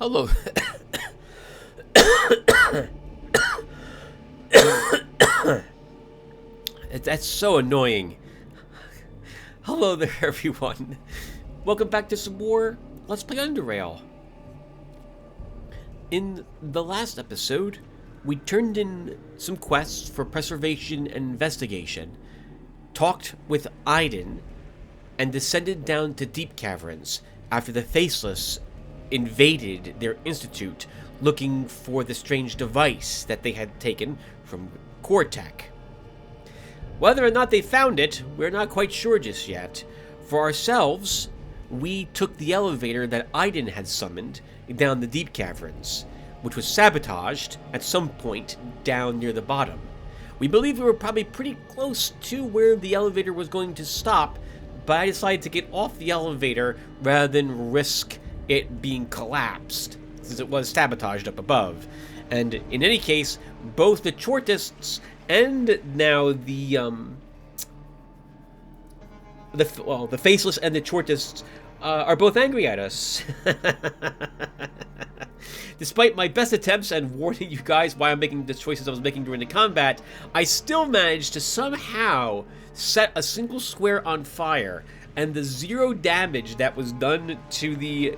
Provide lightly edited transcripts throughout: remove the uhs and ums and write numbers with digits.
Hello. That's so annoying. Hello there, everyone. Welcome back to some more Let's Play Underrail. In the last episode, we turned in some quests for preservation and investigation, talked with Aiden, and descended down to deep caverns after the Faceless invaded their institute looking for the strange device that they had taken from Cortec. Whether or not they found it, we're not quite sure just yet. For ourselves, we took the elevator that Aiden had summoned down the deep caverns, which was sabotaged at some point down near the bottom. We believe we were probably pretty close to where the elevator was going to stop, but I decided to get off the elevator rather than risk it being collapsed, since it was sabotaged up above. And in any case, both the Chortists and now the Faceless and the Chortists are both angry at us. Despite my best attempts and warning you guys why I'm making the choices I was making during the combat, I still managed to somehow set a single square on fire, and the 0 damage that was done to the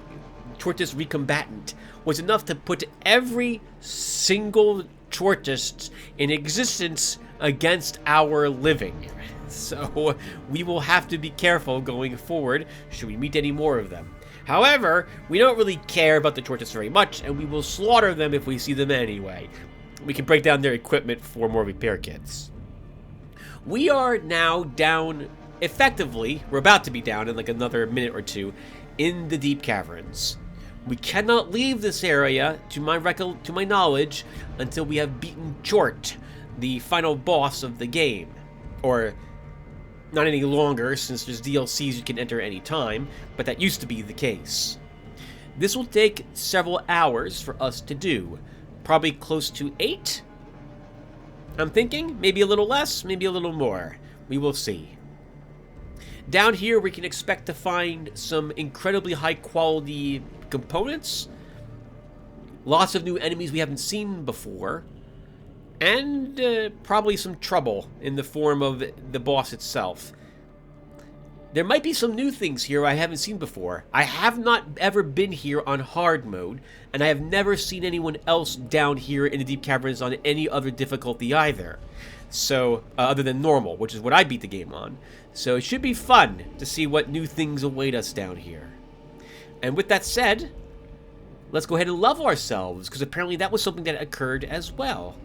Chortist recombatant was enough to put every single Chortist in existence against our living. So we will have to be careful going forward should we meet any more of them. However, we don't really care about the Chortists very much, and we will slaughter them if we see them anyway. We can break down their equipment for more repair kits. We are now down, effectively, we're about to be down in like another minute or two, in the deep caverns. We cannot leave this area, to my knowledge, until we have beaten Chort, the final boss of the game. Or, not any longer, since there's DLCs you can enter any time, but that used to be the case. This will take several hours for us to do. Probably close to 8? I'm thinking, maybe a little less, maybe a little more. We will see. Down here, we can expect to find some incredibly high-quality components, lots of new enemies we haven't seen before, and probably some trouble in the form of the boss itself. There might be some new things here I haven't seen before. I have not ever been here on hard mode, and I have never seen anyone else down here in the deep caverns on any other difficulty either. So, other than normal, which is what I beat the game on. So it should be fun to see what new things await us down here. And with that said, let's go ahead and level ourselves, because apparently that was something that occurred as well.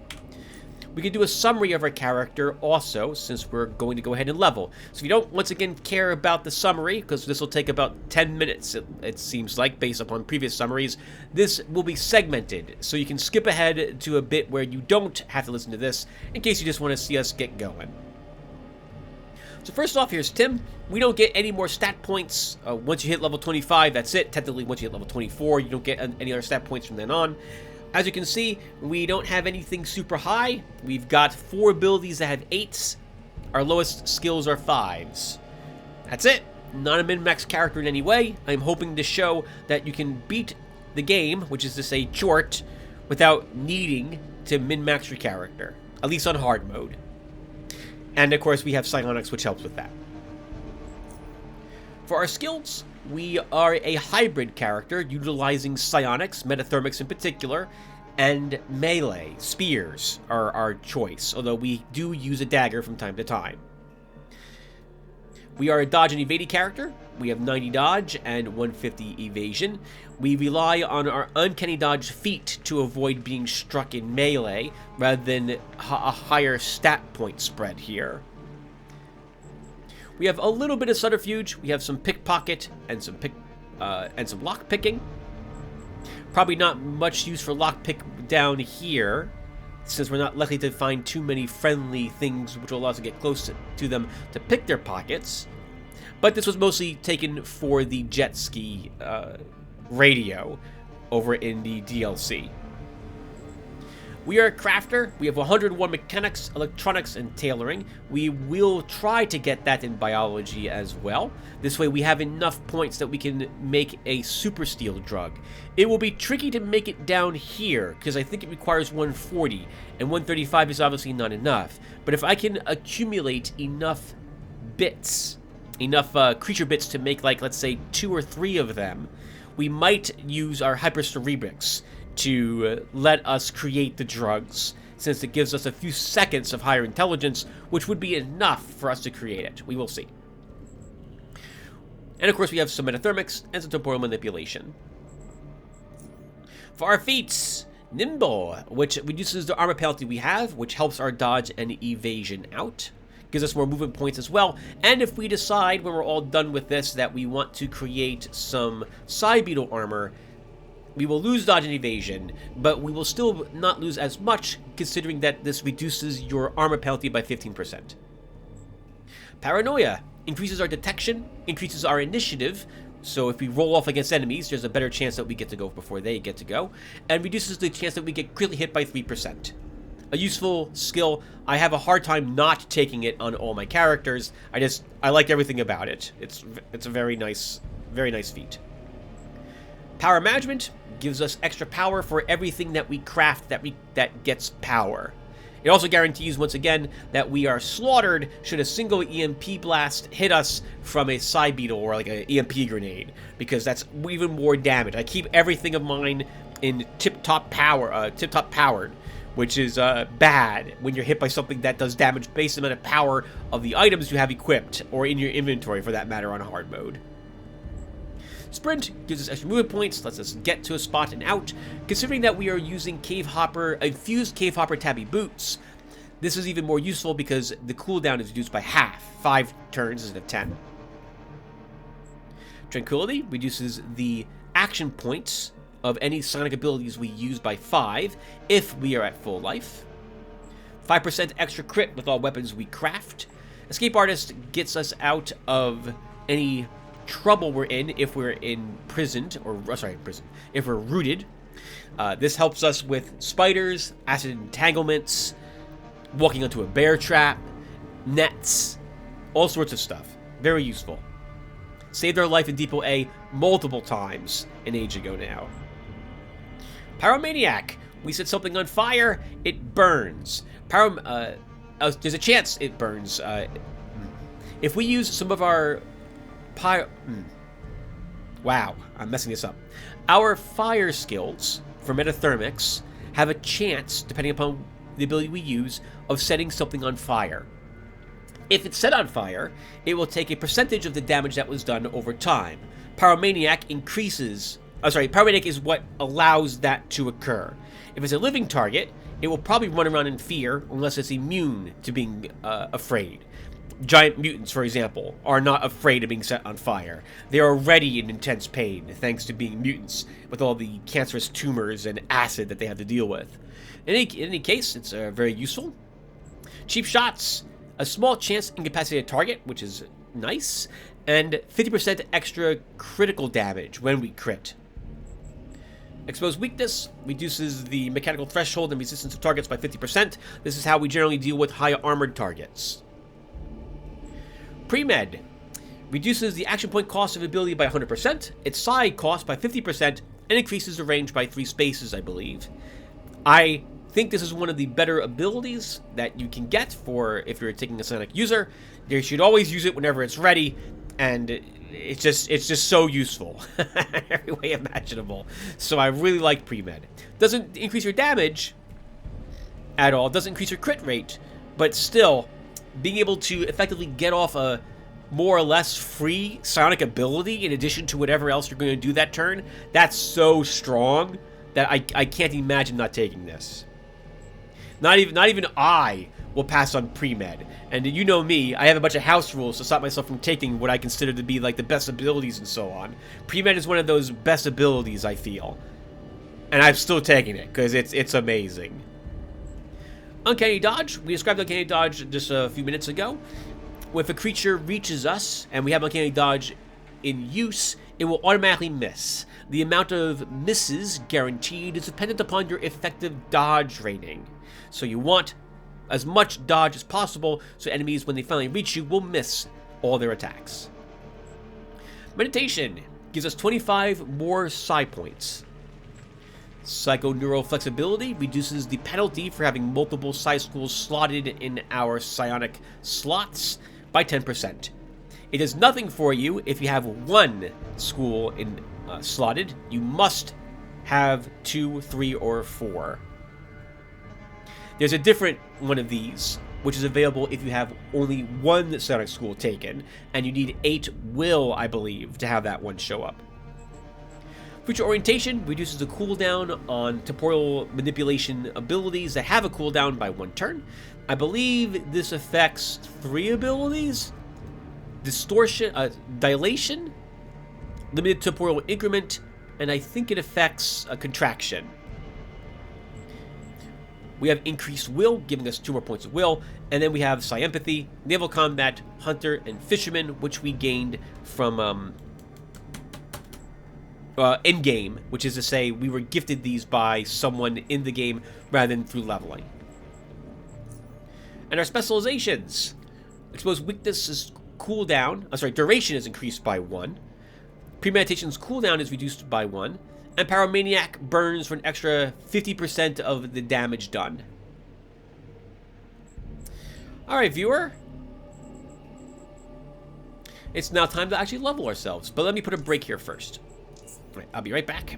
We can do a summary of our character also, since we're going to go ahead and level. So if you don't, once again, care about the summary, because this will take about 10 minutes, it seems like, based upon previous summaries, this will be segmented. So you can skip ahead to a bit where you don't have to listen to this, in case you just want to see us get going. So first off, here's Tim. We don't get any more stat points. Once you hit level 25, that's it. Technically, once you hit level 24, you don't get any other stat points from then on. As you can see, we don't have anything super high. We've got 4 abilities that have 8s. Our lowest skills are 5s. That's it. Not a min-max character in any way. I'm hoping to show that you can beat the game, which is to say Chort, without needing to min-max your character. At least on hard mode. And of course, we have psionics, which helps with that. For our skills, we are a hybrid character utilizing psionics, metathermics in particular, and melee, spears are our choice, although we do use a dagger from time to time. We are a dodge and evade character. We have 90 dodge and 150 evasion. We rely on our uncanny dodge feat to avoid being struck in melee, rather than a higher stat point spread here. We have a little bit of subterfuge. We have some pickpocket and some lock picking. Probably not much use for lockpick down here, since we're not likely to find too many friendly things which will allow us to get close to them to pick their pockets. But this was mostly taken for the jet ski radio over in the DLC. We are a crafter. We have 101 mechanics, electronics, and tailoring. We will try to get that in biology as well. This way we have enough points that we can make a super steel drug. It will be tricky to make it down here, because I think it requires 140, and 135 is obviously not enough. But if I can accumulate enough bits, enough creature bits to make, like, let's say 2 or 3 of them, we might use our hypercerebrics to let us create the drugs, since it gives us a few seconds of higher intelligence, which would be enough for us to create it. We will see. And of course we have some metathermics and some temporal manipulation. For our feats, Nimble, which reduces the armor penalty we have, which helps our dodge and evasion out. Gives us more movement points as well. And if we decide when we're all done with this that we want to create some side beetle armor, we will lose dodge and evasion, but we will still not lose as much, considering that this reduces your armor penalty by 15%. Paranoia increases our detection, increases our initiative, so if we roll off against enemies, there's a better chance that we get to go before they get to go, and reduces the chance that we get critically hit by 3%. A useful skill. I have a hard time not taking it on all my characters. I like everything about it. It's a very nice feat. Power management gives us extra power for everything that we craft that gets power. It also guarantees, once again, that we are slaughtered should a single EMP blast hit us from a side beetle or like an EMP grenade, because that's even more damage. I keep everything of mine in tip-top powered, which is bad when you're hit by something that does damage based on the amount of power of the items you have equipped, or in your inventory for that matter on hard mode. Sprint gives us extra movement points, lets us get to a spot and out. Considering that we are using infused Cave Hopper Tabby Boots, this is even more useful because the cooldown is reduced by half, 5 turns instead of 10. Tranquility reduces the action points of any sonic abilities we use by 5 if we are at full life. 5% extra crit with all weapons we craft. Escape Artist gets us out of any trouble we're in if we're if we're rooted. This helps us with spiders, acid entanglements, walking onto a bear trap, nets, all sorts of stuff. Very useful. Saved our life in Depot A multiple times an age ago now. Pyromaniac. We set something on fire, it burns. There's a chance it burns. If we use some of our wow, I'm messing this up. Our fire skills for metathermics have a chance, depending upon the ability we use, of setting something on fire. If it's set on fire, it will take a percentage of the damage that was done over time. Pyromaniac is what allows that to occur. If it's a living target, it will probably run around in fear unless it's immune to being afraid. Giant mutants, for example, are not afraid of being set on fire. They are already in intense pain, thanks to being mutants, with all the cancerous tumors and acid that they have to deal with. In any case, it's very useful. Cheap shots. A small chance to incapacitate a target, which is nice, and 50% extra critical damage when we crit. Exposed weakness reduces the mechanical threshold and resistance of targets by 50%. This is how we generally deal with high armored targets. Pre-Med reduces the action point cost of ability by 100%, its side cost by 50%, and increases the range by 3 spaces, I believe. I think this is one of the better abilities that you can get for if you're taking a Sonic user. You should always use it whenever it's ready, and it's just so useful every way imaginable. So I really like Pre-Med. Doesn't increase your damage at all, doesn't increase your crit rate, but still, being able to effectively get off a more or less free Sonic ability in addition to whatever else you're going to do that turn, that's so strong that I can't imagine not taking this. Not even I will pass on Pre-Med. And you know me, I have a bunch of house rules to stop myself from taking what I consider to be like the best abilities and so on. Pre-Med is one of those best abilities, I feel. And I'm still taking it, because it's amazing. Uncanny Dodge. We described Uncanny Dodge just a few minutes ago. If a creature reaches us, and we have Uncanny Dodge in use, it will automatically miss. The amount of misses guaranteed is dependent upon your effective dodge rating. So you want as much dodge as possible, so enemies, when they finally reach you, will miss all their attacks. Meditation gives us 25 more psi points. Psychoneural flexibility reduces the penalty for having multiple psi schools slotted in our psionic slots by 10%. It does nothing for you if you have one school in slotted. You must have 2, 3, or 4. There's a different one of these, which is available if you have only one psionic school taken, and you need 8 will, I believe, to have that one show up. Future Orientation reduces the cooldown on temporal manipulation abilities that have a cooldown by 1 turn. I believe this affects 3 abilities. Distortion, Dilation, Limited Temporal Increment, and I think it affects a Contraction. We have Increased Will, giving us 2 more points of will, and then we have Psi-Empathy, Naval Combat, Hunter, and Fisherman, which we gained from in-game, which is to say we were gifted these by someone in the game rather than through leveling. And our specializations. Exposed Weakness' duration is increased by 1. Premeditation's cooldown is reduced by 1. And Pyromaniac burns for an extra 50% of the damage done. Alright, viewer. It's now time to actually level ourselves. But let me put a break here first. Right, I'll be right back.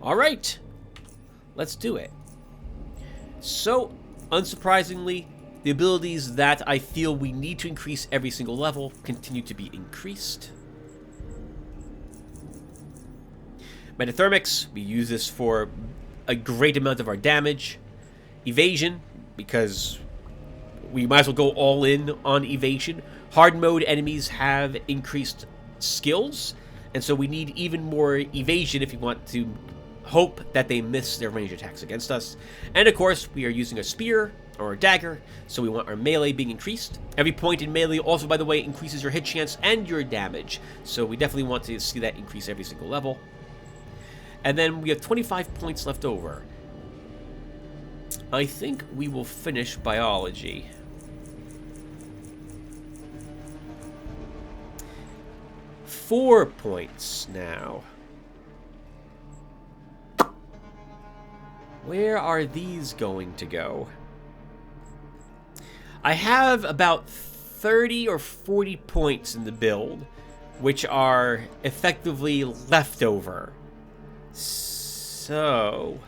Alright. Let's do it. So, unsurprisingly, the abilities that I feel we need to increase every single level continue to be increased. Metathermics, we use this for a great amount of our damage. Evasion, because we might as well go all in on evasion. Hard mode enemies have increased skills, and so we need even more evasion if you want to hope that they miss their range attacks against us. And of course, we are using a spear or a dagger, so we want our melee being increased. Every point in melee also, by the way, increases your hit chance and your damage, so we definitely want to see that increase every single level. And then we have 25 points left over. I think we will finish biology. Four points now. Where are these going to go? I have about 30 or 40 points in the build, which are effectively leftover. So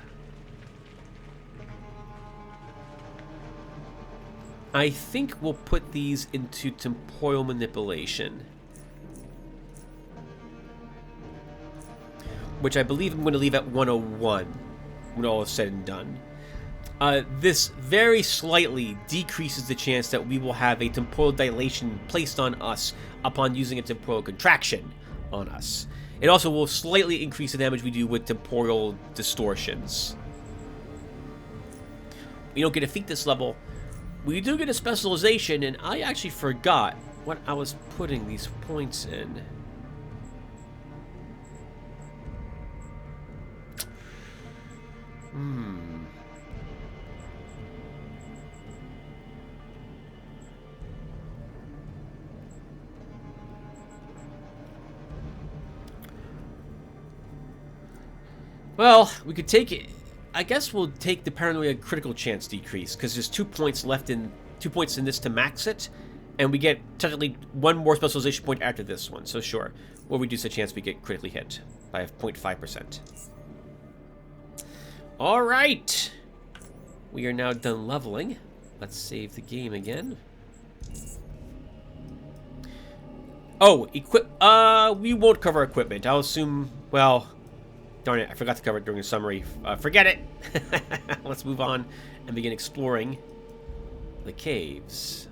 I think we'll put these into temporal manipulation, which I believe I'm going to leave at 101 when all is said and done. This very slightly decreases the chance that we will have a temporal dilation placed on us upon using a temporal contraction on us. It also will slightly increase the damage we do with temporal distortions. We don't get a feat this level. We do get a specialization, and I actually forgot what I was putting these points in. Well, we could take it. I guess we'll take the paranoia critical chance decrease, because there's 2 points left in 2 points in this to max it, and we get technically 1 more specialization point after this one. So sure, we'll reduce the chance we get critically hit by 0.5%. All right, we are now done leveling. Let's save the game again. Oh, we won't cover equipment. I'll assume. Well. Darn it, I forgot to cover it during the summary. Forget it! Let's move on and begin exploring the caves.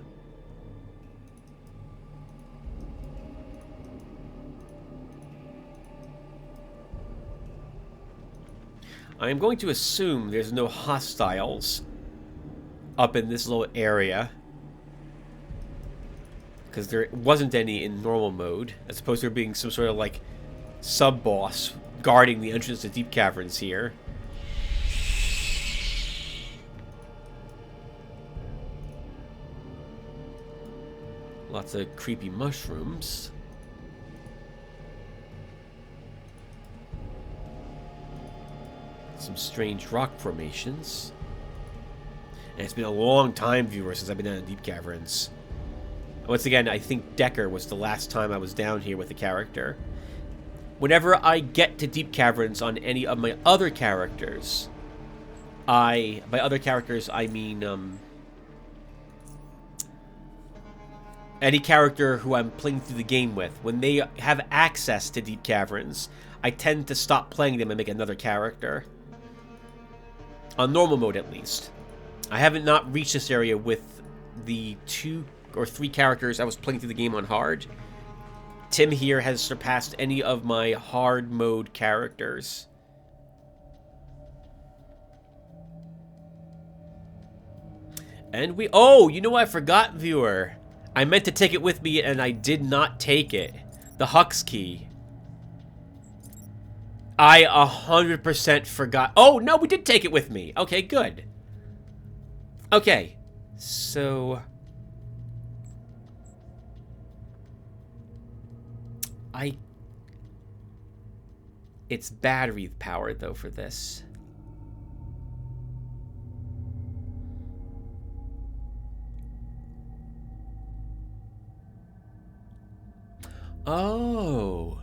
I am going to assume there's no hostiles up in this little area. because there wasn't any in normal mode, as opposed to there being some sort of like sub-boss guarding the entrance to deep caverns here. Lots of creepy mushrooms. Some strange rock formations. And it's been a long time, viewers, since I've been down in deep caverns. Once again, I think Decker was the last time I was down here with the character. Whenever I get to deep caverns on any of my other characters, by other characters, I mean, any character who I'm playing through the game with, when they have access to deep caverns, I tend to stop playing them and make another character. On normal mode, at least. I haven't not reached this area with the 2 or 3 characters I was playing through the game on hard. Tim here has surpassed any of my hard mode characters. And we... Oh, you know what I forgot, viewer? I meant to take it with me and I did not take it. The Hux key. I 100% forgot. Oh, no, we did take it with me. Okay, good. Okay, so... It's battery powered, though, for this. Oh.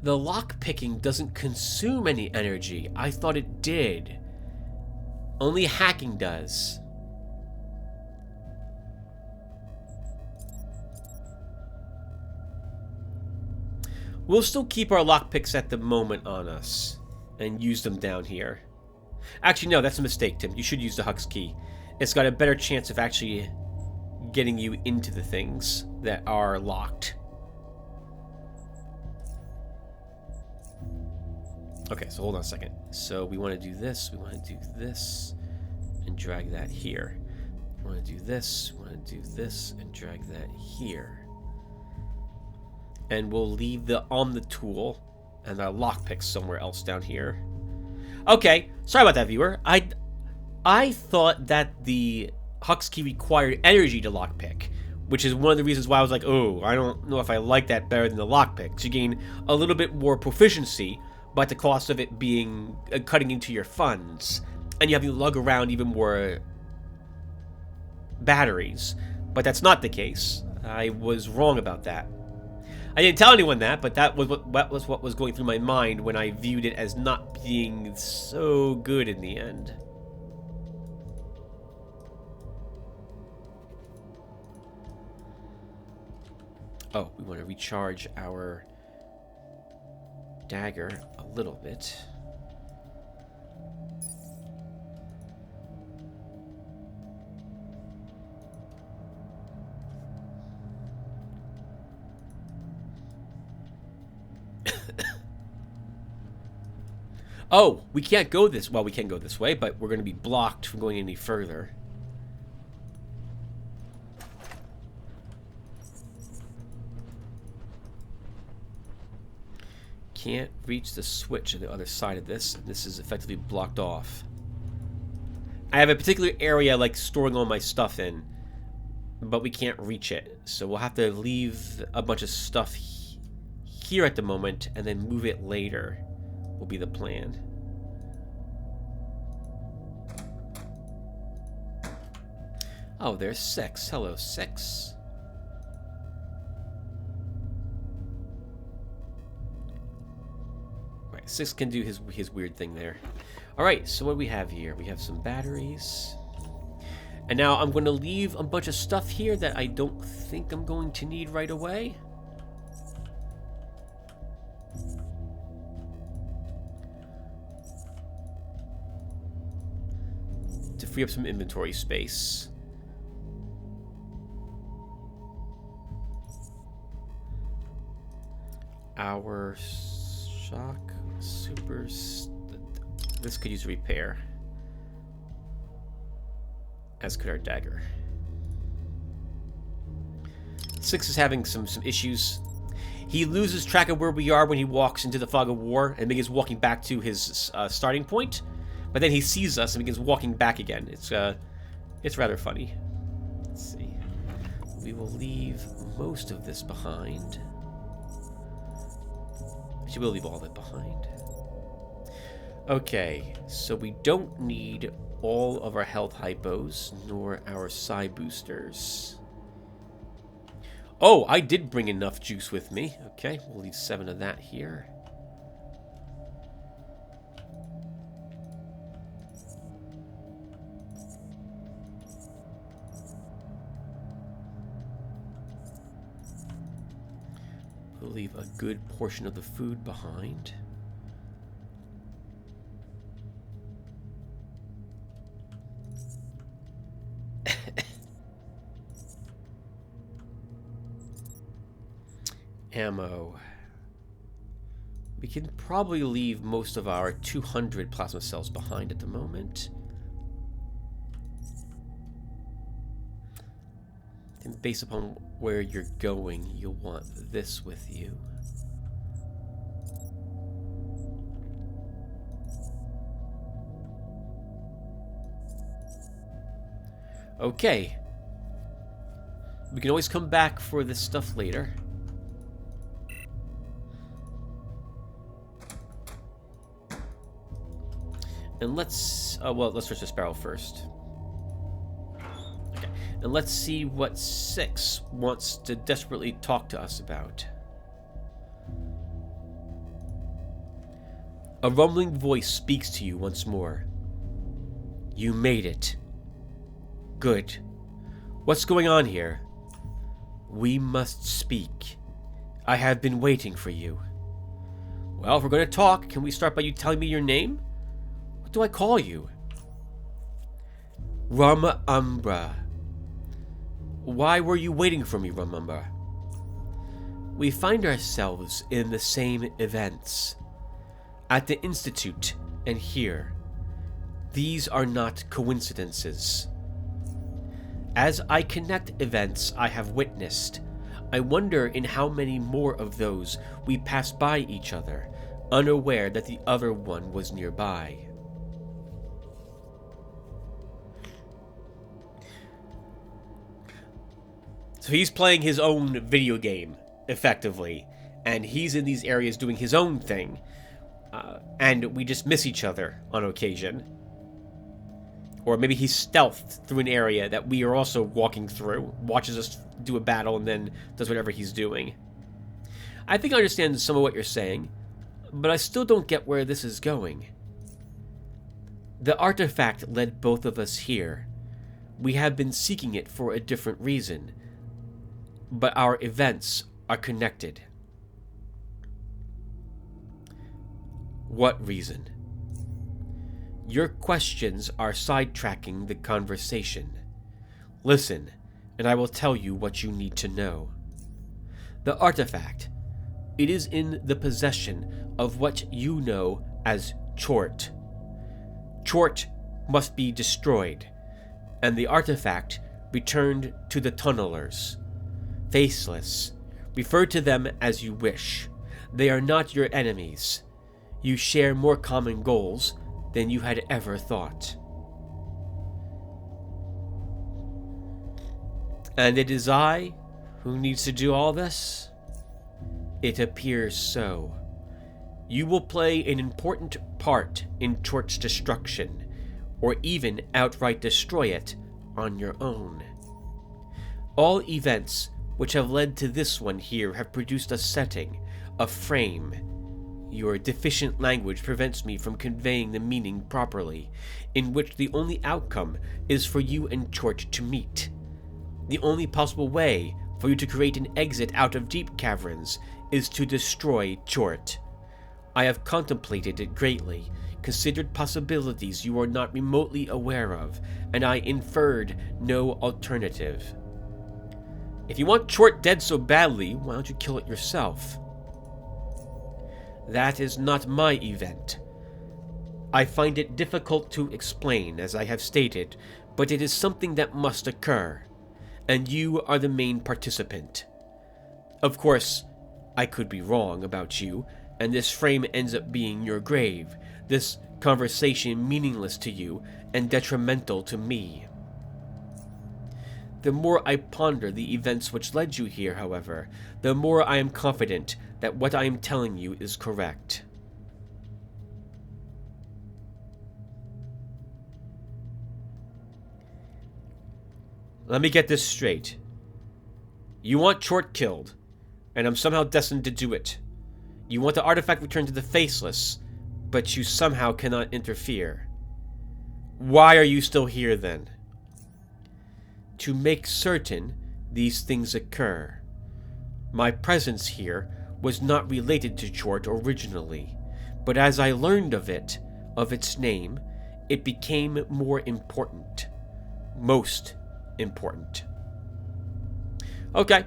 The lockpicking doesn't consume any energy. I thought it did. Only hacking does. We'll still keep our lockpicks at the moment on us and use them down here. Actually, no, that's a mistake, Tim. You should use the Hux key. It's got a better chance of actually getting you into the things that are locked. Okay, so hold on a second. So we want to do this, we want to do this, and drag that here. We want to do this, we want to do this, and drag that here. And we'll leave the tool and our lockpick somewhere else down here. Okay, sorry about that, viewer. I thought that the Hux key required energy to lockpick, which is one of the reasons why I was like, oh, I don't know if I like that better than the lockpick. So you gain a little bit more proficiency, but at the cost of it being cutting into your funds, and you have to lug around even more batteries. But that's not the case. I was wrong about that. I didn't tell anyone that, but that was what was going through my mind when I viewed it as not being so good in the end. Oh, we want to recharge our dagger a little bit. Oh, we can't go this... Well, we can go this way, but we're going to be blocked from going any further. Can't reach the switch on the other side of this. This is effectively blocked off. I have a particular area I like storing all my stuff in, but we can't reach it. So we'll have to leave a bunch of stuff here at the moment and then move it later. Will be the plan. Oh, there's 6. Hello, 6. Right, 6 can do his weird thing there. Alright, so what do we have here? We have some batteries. And now I'm going to leave a bunch of stuff here that I don't think I'm going to need right away. To free up some inventory space. Our shock super... This could use repair. As could our dagger. 6 is having some issues. He loses track of where we are when he walks into the fog of war and begins walking back to his starting point. But then he sees us and begins walking back again. It's rather funny. Let's see. We will leave most of this behind. Actually, we'll leave all of it behind. Okay, so we don't need all of our health hypos, nor our psi boosters. Oh, I did bring enough juice with me. Okay, we'll leave 7 of that here. We'll leave a good portion of the food behind. Ammo. We can probably leave most of our 200 plasma cells behind at the moment. And based upon where you're going, you'll want this with you. Okay. We can always come back for this stuff later. And let's, well, let's search this barrel first. Okay, and let's see what 6 wants to desperately talk to us about. A rumbling voice speaks to you once more. You made it. Good. What's going on here? We must speak. I have been waiting for you. Well, if we're going to talk, can we start by you telling me your name? What do I call you? Ramambra. Why were you waiting for me, Ramambra? We find ourselves in the same events. At the Institute and here. These are not coincidences. As I connect events I have witnessed, I wonder in how many more of those we pass by each other, unaware that the other one was nearby. So he's playing his own video game, effectively, and he's in these areas doing his own thing, and we just miss each other on occasion. Or maybe he's stealthed through an area that we are also walking through, watches us do a battle, and then does whatever he's doing. I think I understand some of what you're saying, but I still don't get where this is going. The artifact led both of us here. We have been seeking it for a different reason, but our events are connected. What reason? Your questions are sidetracking the conversation. Listen, and I will tell you what you need to know. The artifact. It is in the possession of what you know as Chort. Chort must be destroyed, and the artifact returned to the tunnelers. Faceless. Refer to them as you wish. They are not your enemies. You share more common goals than you had ever thought. And it is I who needs to do all this? It appears so. You will play an important part in Chort's destruction, or even outright destroy it on your own. All events which have led to this one here have produced a setting, a frame. Your deficient language prevents me from conveying the meaning properly, in which the only outcome is for you and Chort to meet. The only possible way for you to create an exit out of deep caverns is to destroy Chort. I have contemplated it greatly, considered possibilities you are not remotely aware of, and I inferred no alternative. If you want Chort dead so badly, why don't you kill it yourself? That is not my event. I find it difficult to explain, as I have stated, but it is something that must occur, and you are the main participant. Of course, I could be wrong about you, and this frame ends up being your grave, this conversation meaningless to you and detrimental to me. The more I ponder the events which led you here, however, the more I am confident that what I am telling you is correct. Let me get this straight. You want Chort killed, and I'm somehow destined to do it. You want the artifact returned to the Faceless, but you somehow cannot interfere. Why are you still here, then? To make certain these things occur. My presence here was not related to Chort originally, but as I learned of its name, it became more important. Most important. Okay.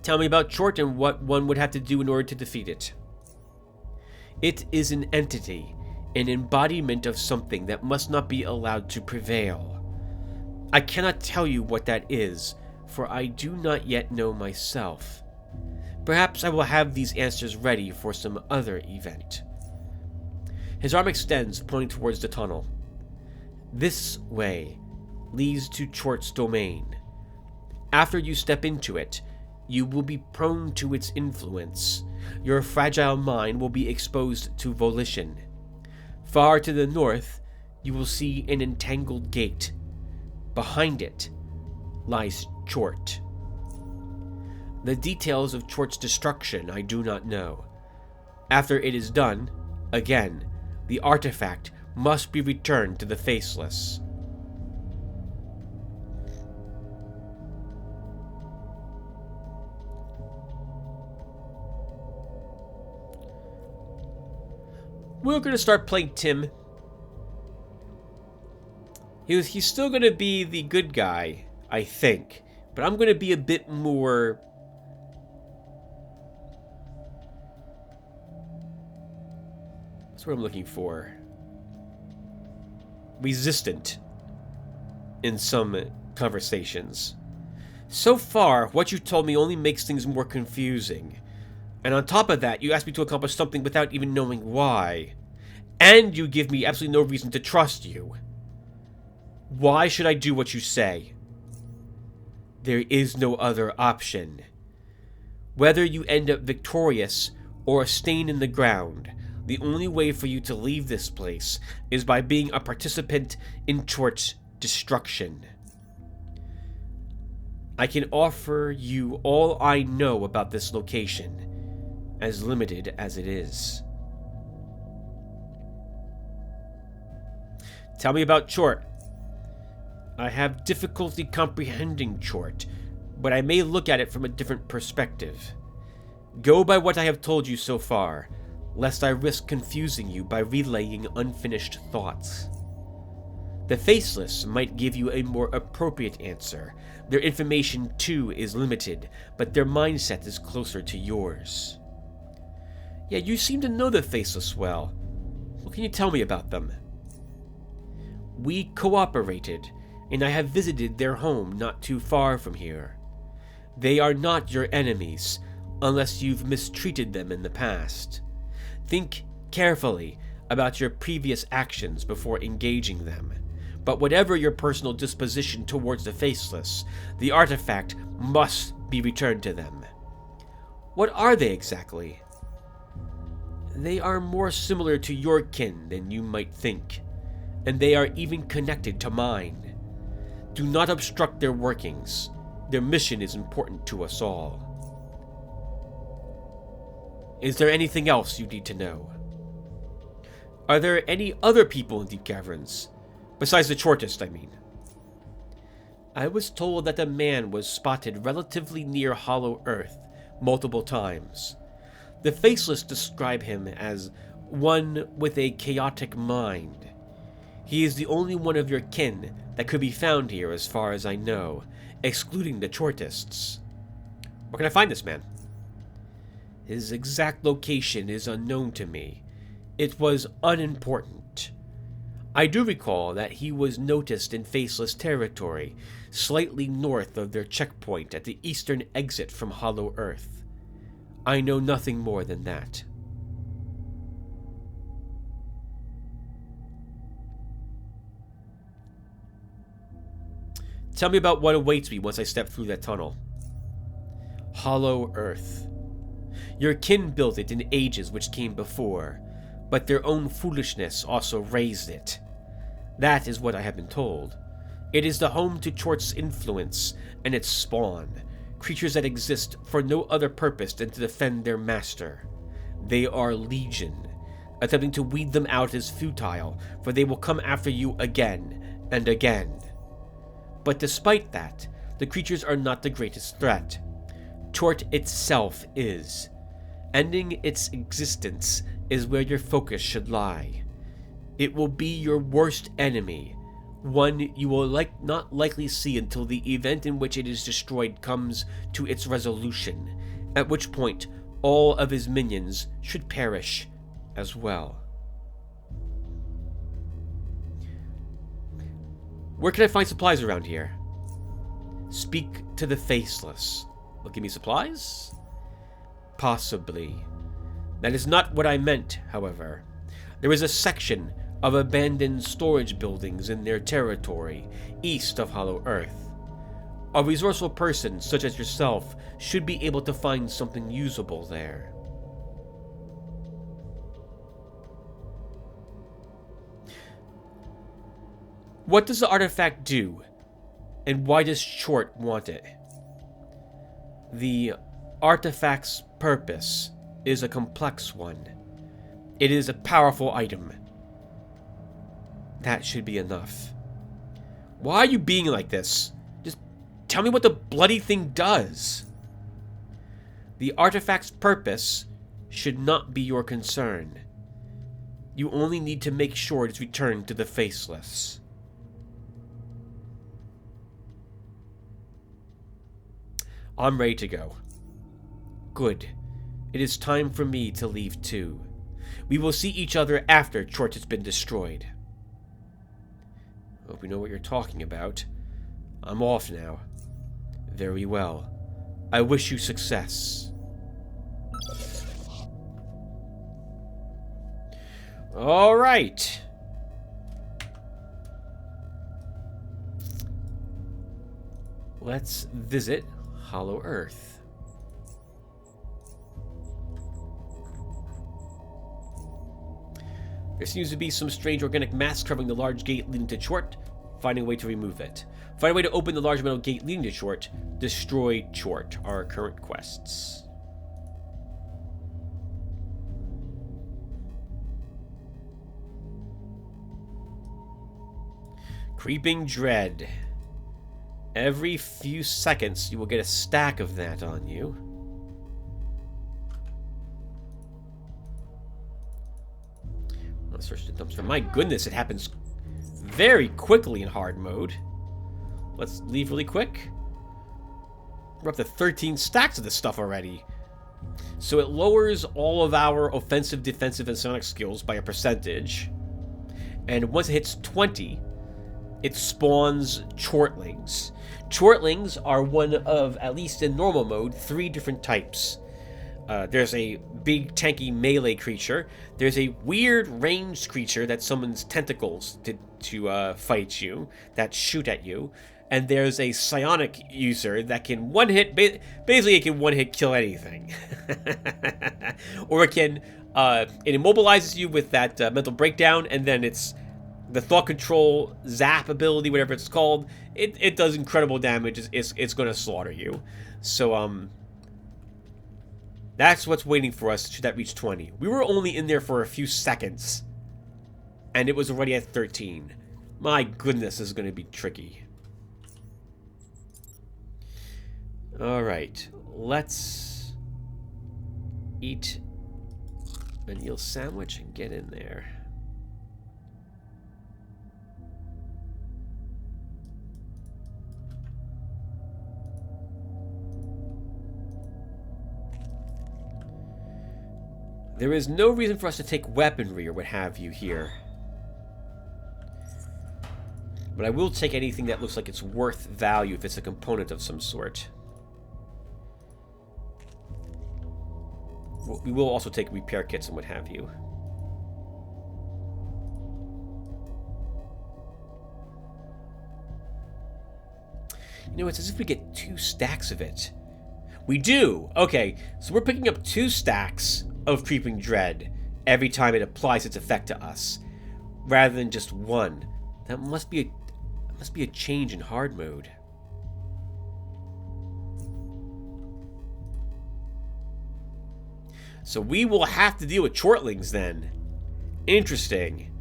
Tell me about Chort and what one would have to do in order to defeat it. It is an entity, an embodiment of something that must not be allowed to prevail. I cannot tell you what that is, for I do not yet know myself. Perhaps I will have these answers ready for some other event. His arm extends, pointing towards the tunnel. This way leads to Chort's domain. After you step into it, you will be prone to its influence. Your fragile mind will be exposed to volition. Far to the north, you will see an entangled gate. Behind it lies Chort. The details of Chort's destruction I do not know. After it is done, again, the artifact must be returned to the Faceless. We're going to start playing Tim. He's still going to be the good guy, I think. But I'm going to be a bit more... That's what I'm looking for. Resistant in some conversations. So far, what you told me only makes things more confusing. And on top of that, you asked me to accomplish something without even knowing why. And you give me absolutely no reason to trust you. Why should I do what you say? There is no other option. Whether you end up victorious or a stain in the ground, the only way for you to leave this place is by being a participant in Chort's destruction. I can offer you all I know about this location, as limited as it is. Tell me about Chort. I have difficulty comprehending Chort, but I may look at it from a different perspective. Go by what I have told you so far, lest I risk confusing you by relaying unfinished thoughts. The Faceless might give you a more appropriate answer. Their information, too, is limited, but their mindset is closer to yours. Yeah, you seem to know the Faceless well. What can you tell me about them? We cooperated, and I have visited their home not too far from here. They are not your enemies, unless you've mistreated them in the past. Think carefully about your previous actions before engaging them. But whatever your personal disposition towards the Faceless, the artifact must be returned to them. What are they exactly? They are more similar to your kin than you might think, and they are even connected to mine. Do not obstruct their workings. Their mission is important to us all. Is there anything else you need to know? Are there any other people in Deep Caverns? Besides the Chortist, I mean. I was told that a man was spotted relatively near Hollow Earth multiple times. The Faceless describe him as one with a chaotic mind. He is the only one of your kin that could be found here as far as I know, excluding the Chortists. Where can I find this man? His exact location is unknown to me. It was unimportant. I do recall that he was noticed in Faceless territory, slightly north of their checkpoint at the eastern exit from Hollow Earth. I know nothing more than that. Tell me about what awaits me once I step through that tunnel. Hollow Earth. Your kin built it in ages which came before, but their own foolishness also raised it. That is what I have been told. It is the home to Chort's influence and its spawn, creatures that exist for no other purpose than to defend their master. They are legion. Attempting to weed them out is futile, for they will come after you again and again. But despite that, the creatures are not the greatest threat. Chort itself is. Ending its existence is where your focus should lie. It will be your worst enemy, one you will not likely see until the event in which it is destroyed comes to its resolution, at which point all of his minions should perish as well. Where can I find supplies around here? Speak to the Faceless. Will give me supplies? Possibly. That is not what I meant, however. There is a section of abandoned storage buildings in their territory, east of Hollow Earth. A resourceful person such as yourself should be able to find something usable there. What does the artifact do, and why does Chort want it? The artifact's purpose is a complex one. It is a powerful item. That should be enough. Why are you being like this? Just tell me what the bloody thing does. The artifact's purpose should not be your concern. You only need to make sure it is returned to the Faceless. I'm ready to go. Good. It is time for me to leave too. We will see each other after Chort has been destroyed. Hope you know what you're talking about. I'm off now. Very well. I wish you success. All right. Let's visit Hollow Earth. There seems to be some strange organic mass covering the large gate leading to Chort. Finding a way to remove it. Find a way to open the large metal gate leading to Chort. Destroy Chort are our current quests. Creeping Dread. Every few seconds, you will get a stack of that on you. Let's search the dumpster. My goodness, it happens very quickly in hard mode. Let's leave really quick. We're up to 13 stacks of this stuff already. So it lowers all of our offensive, defensive, and sonic skills by a percentage. And once it hits 20, it spawns Chortlings. Chortlings are one of, at least in normal mode, 3 different types. There's a big tanky melee creature. There's a weird ranged creature that summons tentacles to fight you, that shoot at you. And there's a psionic user that can one-hit, basically it can one-hit kill anything. Or it immobilizes you with that mental breakdown, and then it's the thought control zap ability, whatever it's called. It does incredible damage. It's going to slaughter you. So, that's what's waiting for us should that reach 20. We were only in there for a few seconds, and it was already at 13. My goodness, this is going to be tricky. Alright, let's eat an eel sandwich and get in there. There is no reason for us to take weaponry or what have you here. But I will take anything that looks like it's worth value if it's a component of some sort. We will also take repair kits and what have you. You know, it's as if we get 2 stacks of it. We do! Okay, so we're picking up 2 stacks of Creeping Dread every time it applies its effect to us, rather than just 1. That must be a change in hard mode. So we will have to deal with Chortlings then. Interesting.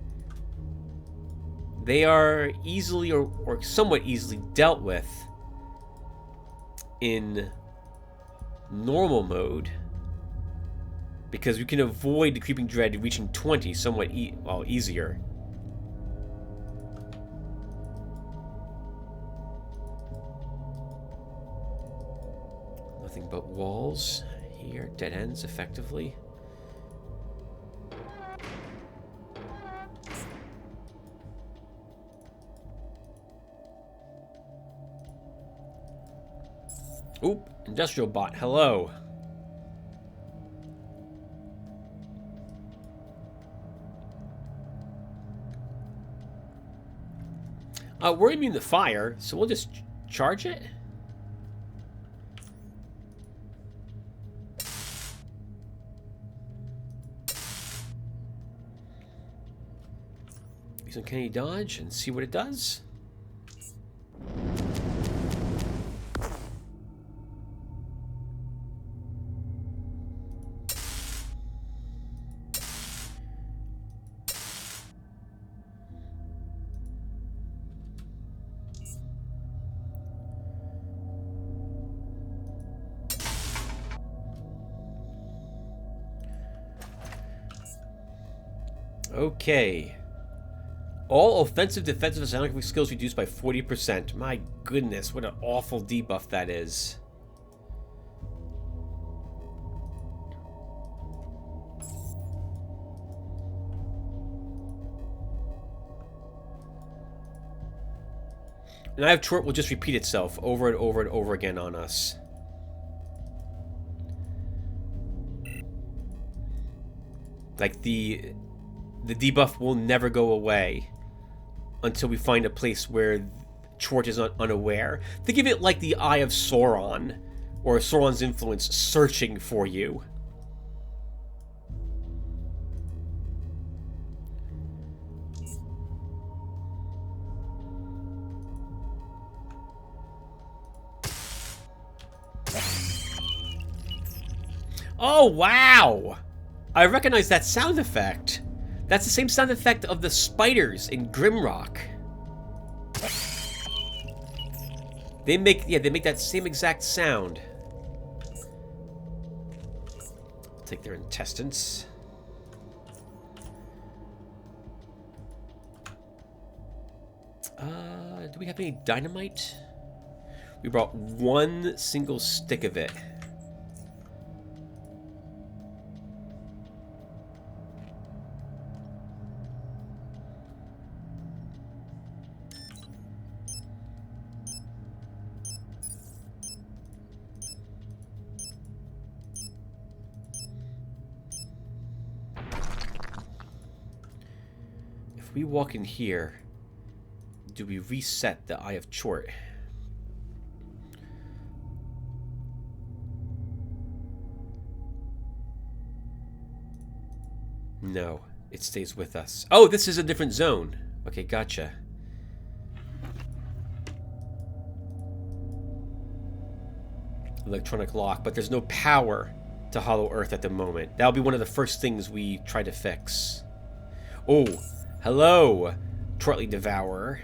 They are easily or somewhat easily dealt with in normal mode, because we can avoid the Creeping Dread reaching 20 somewhat easier. Nothing but walls here, dead ends effectively. Oop, industrial bot, hello. We're immune to fire, so we'll just charge it. Use uncanny dodge and see what it does. Okay. All offensive, defensive, and scientific skills reduced by 40%. My goodness, what an awful debuff that is. And I have Chort will just repeat itself over and over and over again on us. Like the debuff will never go away until we find a place where Chort is unaware. Think of it like the Eye of Sauron, or Sauron's influence searching for you. Oh, wow! I recognize that sound effect. That's the same sound effect of the spiders in Grimrock. They make that same exact sound. Take their intestines. Do we have any dynamite? We brought 1 single stick of it. If we walk in here, do we reset the Eye of Chort? No, it stays with us. Oh, this is a different zone. Okay, gotcha. Electronic lock, but there's no power to Hollow Earth at the moment. That'll be one of the first things we try to fix. Oh, hello, Chortly Devourer.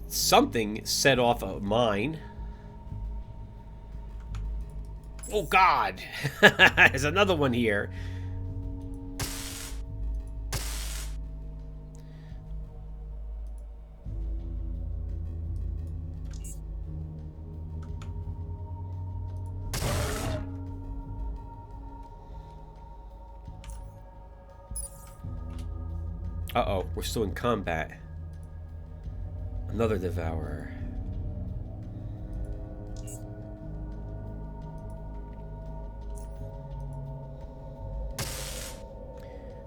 Something set off a mine. Oh God! There's another one here. Uh-oh, we're still in combat. Another devourer.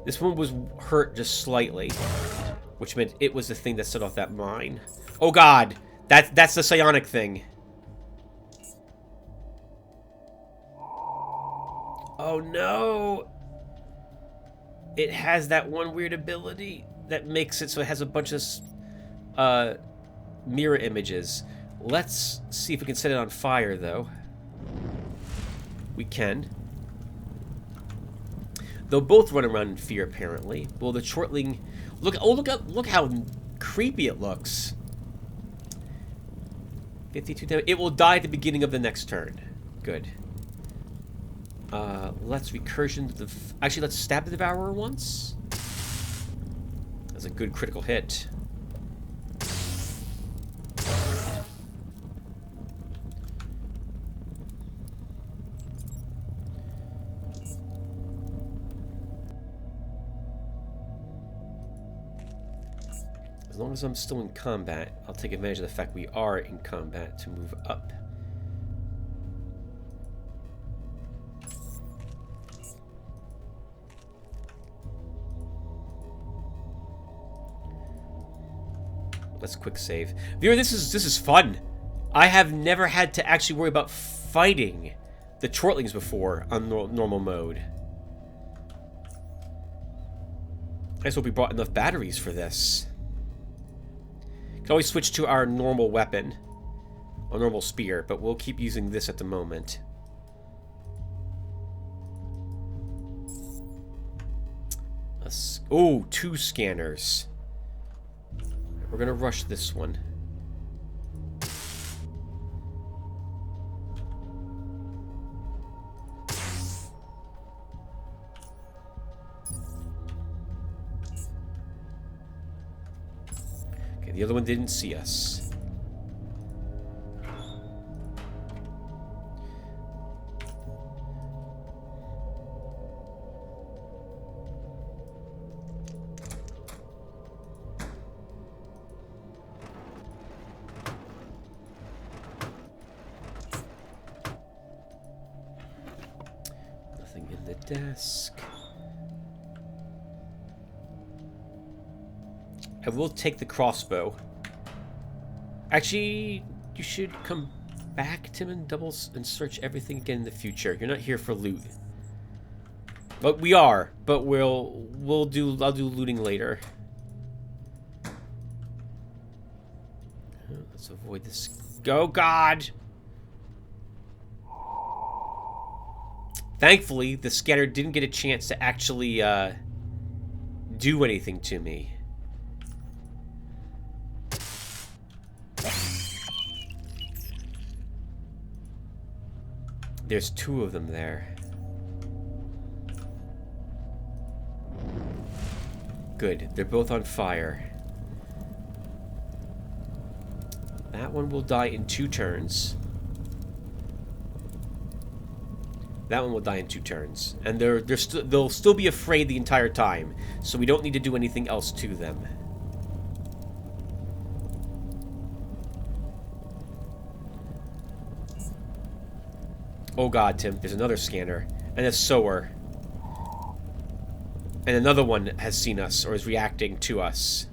This one was hurt just slightly, which meant it was the thing that set off that mine. Oh god! That's the psionic thing. Oh no! It has that one weird ability that makes it so it has a bunch of mirror images. Let's see if we can set it on fire, though. We can. They'll both run around in fear, apparently. Well, the Chortling... Look how creepy it looks. 52 damage. It will die at the beginning of the next turn. Good. Let's recursion the... Actually, let's stab the Devourer once. That's a good critical hit. As long as I'm still in combat, I'll take advantage of the fact we are in combat to move up. Let's quick save. Viewer, this is fun. I have never had to actually worry about fighting the Chortlings before on normal mode. I just hope we brought enough batteries for this. Can always switch to our normal weapon, our normal spear, but we'll keep using this at the moment. Oh, 2 scanners. We're gonna rush this one. Okay, the other one didn't see us. Desk. I will take the crossbow. Actually, you should come back, Tim, and and search everything again in the future. You're not here for loot. But we are. But I'll do looting later. Let's avoid this. Go, God! Thankfully, the scanner didn't get a chance to actually do anything to me. There's 2 of them there. Good. They're both on fire. That one will die in 2 turns. That one will die in 2 turns. And they'll still be afraid the entire time. So we don't need to do anything else to them. Oh god, Tim. There's another scanner. And a sower. And another one has seen us, or is reacting to us.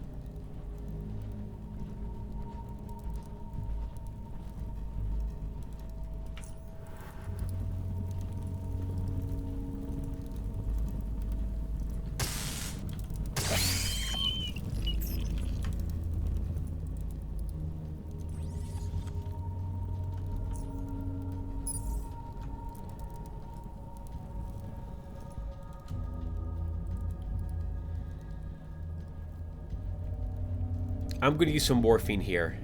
I'm going to use some morphine here.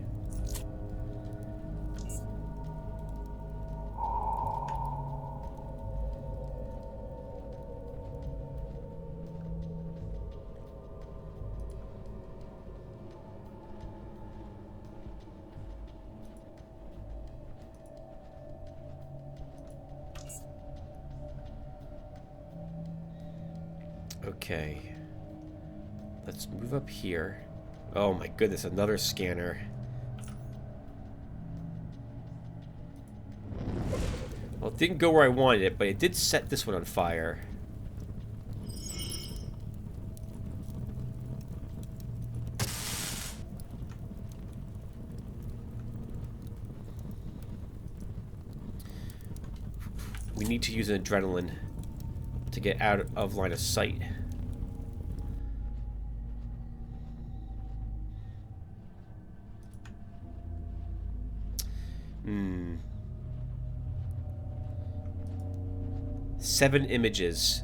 Okay. Let's move up here. Oh my goodness, another scanner. Well, it didn't go where I wanted it, but it did set this one on fire. We need to use an adrenaline to get out of line of sight. Hmm. 7 images.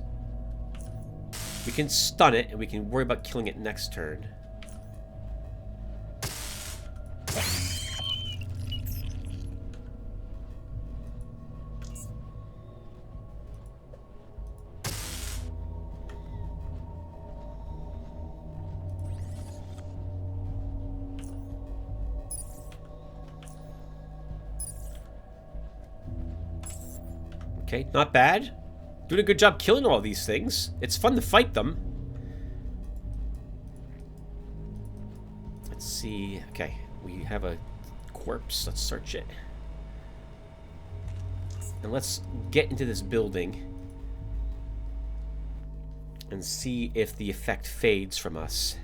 We can stun it, and we can worry about killing it next turn. Okay, not bad. Doing a good job killing all these things. It's fun to fight them. Let's see. Okay, we have a corpse. Let's search it. And let's get into this building and see if the effect fades from us.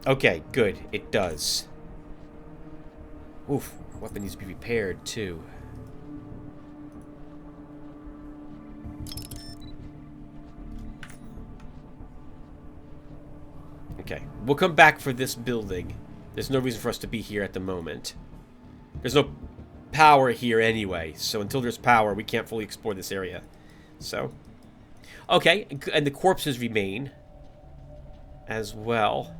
Okay, good. It does. Oof, weapon needs to be repaired too. Okay, we'll come back for this building. There's no reason for us to be here at the moment. There's no power here anyway, so until there's power, we can't fully explore this area. So, okay, and the corpses remain as well.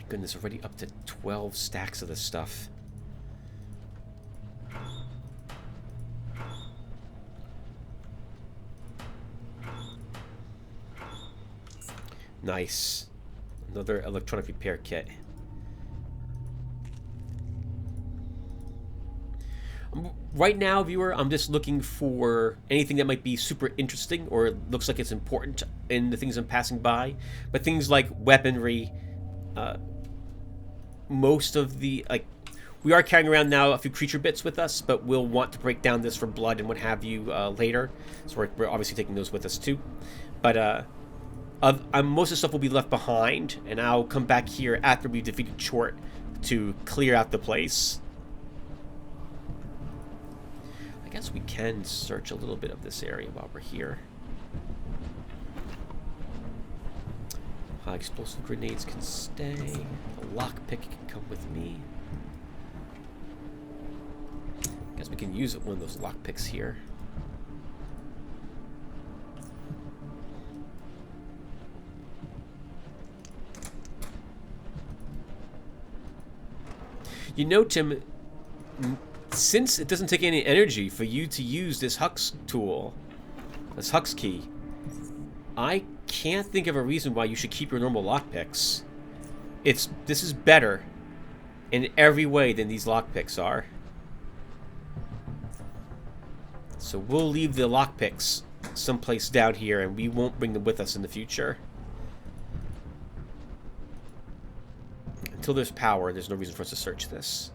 Goodness, already up to 12 stacks of this stuff. Nice. Another electronic repair kit. Right now, viewer, I'm just looking for anything that might be super interesting or looks like it's important in the things I'm passing by. But things like weaponry, most of the, like, we are carrying around now a few creature bits with us, but we'll want to break down this for blood and what have you later. So we're obviously taking those with us too. But most of the stuff will be left behind, and I'll come back here after we've defeated Chort to clear out the place. I guess we can search a little bit of this area while we're here. High explosive grenades can stay. A lockpick can come with me. Guess we can use one of those lockpicks here. You know, Tim, since it doesn't take any energy for you to use this Hux tool, this Hux key, I can't think of a reason why you should keep your normal lockpicks. This is better in every way than these lockpicks are. So we'll leave the lockpicks someplace down here, and we won't bring them with us in the future. Until there's power, there's no reason for us to search this.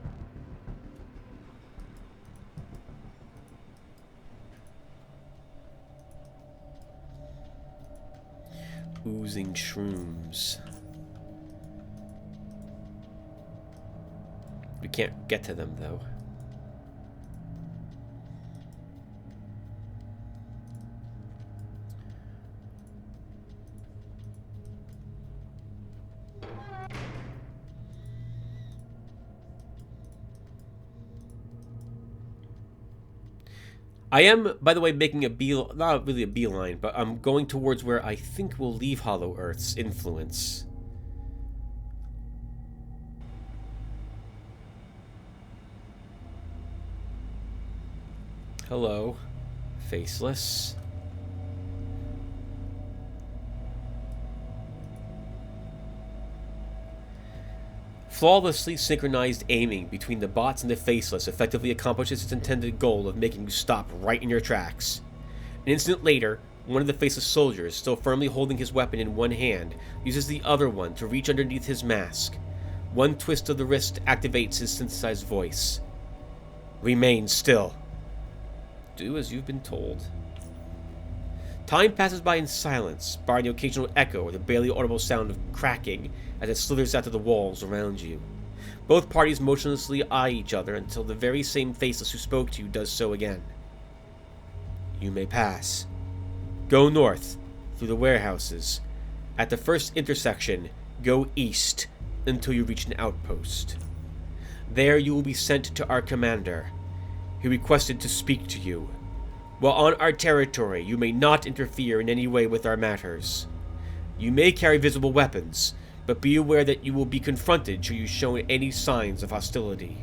Oozing shrooms. We can't get to them, though. I am, by the way, making a not really a beeline, but I'm going towards where I think we'll leave Hollow Earth's influence. Hello, Faceless. Flawlessly synchronized aiming between the bots and the faceless effectively accomplishes its intended goal of making you stop right in your tracks. An instant later, one of the faceless soldiers, still firmly holding his weapon in one hand, uses the other one to reach underneath his mask. One twist of the wrist activates his synthesized voice. Remain still. Do as you've been told. Time passes by in silence, barring the occasional echo or the barely audible sound of cracking as it slithers out of the walls around you. Both parties motionlessly eye each other until the very same faceless who spoke to you does so again. You may pass. Go north, through the warehouses. At the first intersection, go east until you reach an outpost. There you will be sent to our commander. He requested to speak to you. While on our territory, you may not interfere in any way with our matters. You may carry visible weapons, but be aware that you will be confronted should you show any signs of hostility.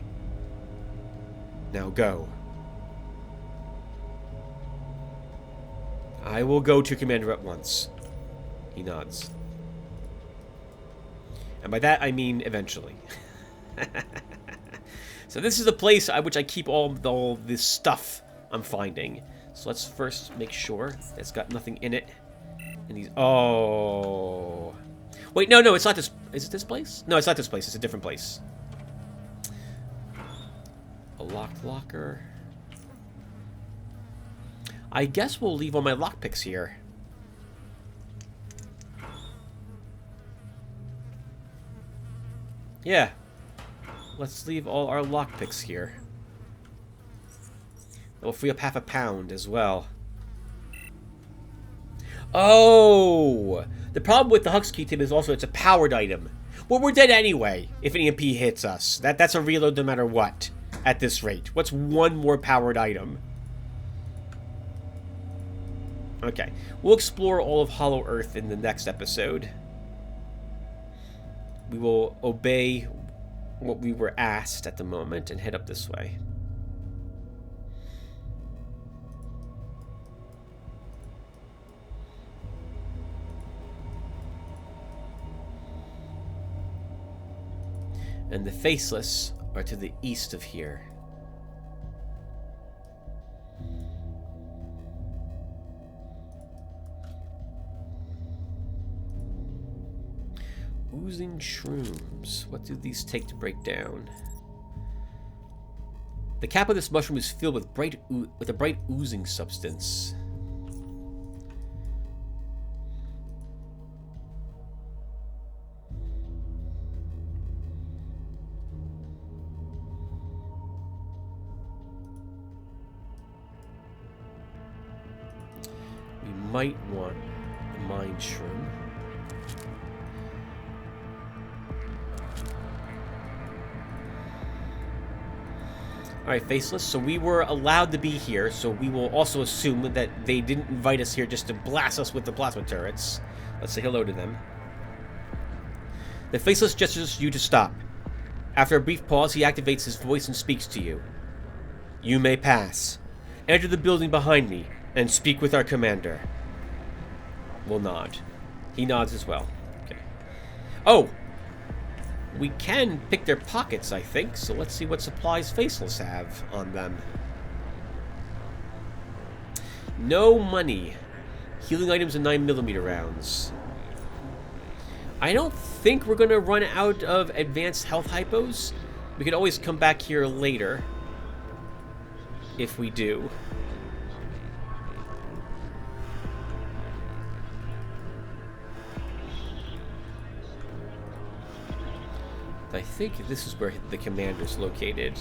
Now go. I will go to your commander at once. He nods. And by that I mean eventually. So this is the place at which I keep all this stuff I'm finding. So let's first make sure it's got nothing in it. And these... Oh... Wait, no, it's not this... Is it this place? No, it's not this place. It's a different place. A locked locker... I guess we'll leave all my lockpicks here. Yeah. Let's leave all our lockpicks here. That will free up half a pound as well. Oh! The problem with the Hux key tip is also it's a powered item. Well, we're dead anyway if an EMP hits us. That's a reload no matter what at this rate. What's one more powered item? Okay, we'll explore all of Hollow Earth in the next episode. We will obey what we were asked at the moment and head up this way. And the Faceless are to the east of here. Oozing shrooms. What do these take to break down? The cap of this mushroom is filled with a bright oozing substance. We might want a mind shroom. Alright, Faceless, so we were allowed to be here, so we will also assume that they didn't invite us here just to blast us with the plasma turrets. Let's say hello to them. The Faceless gestures you to stop. After a brief pause, he activates his voice and speaks to you. You may pass. Enter the building behind me, and speak with our commander. We'll nod. He nods as well. Okay. Oh! We can pick their pockets, I think, so let's see what supplies Faceless have on them. No money. Healing items and 9mm rounds. I don't think we're going to run out of advanced health hypos. We could always come back here later. If we do. I think this is where the commander's located.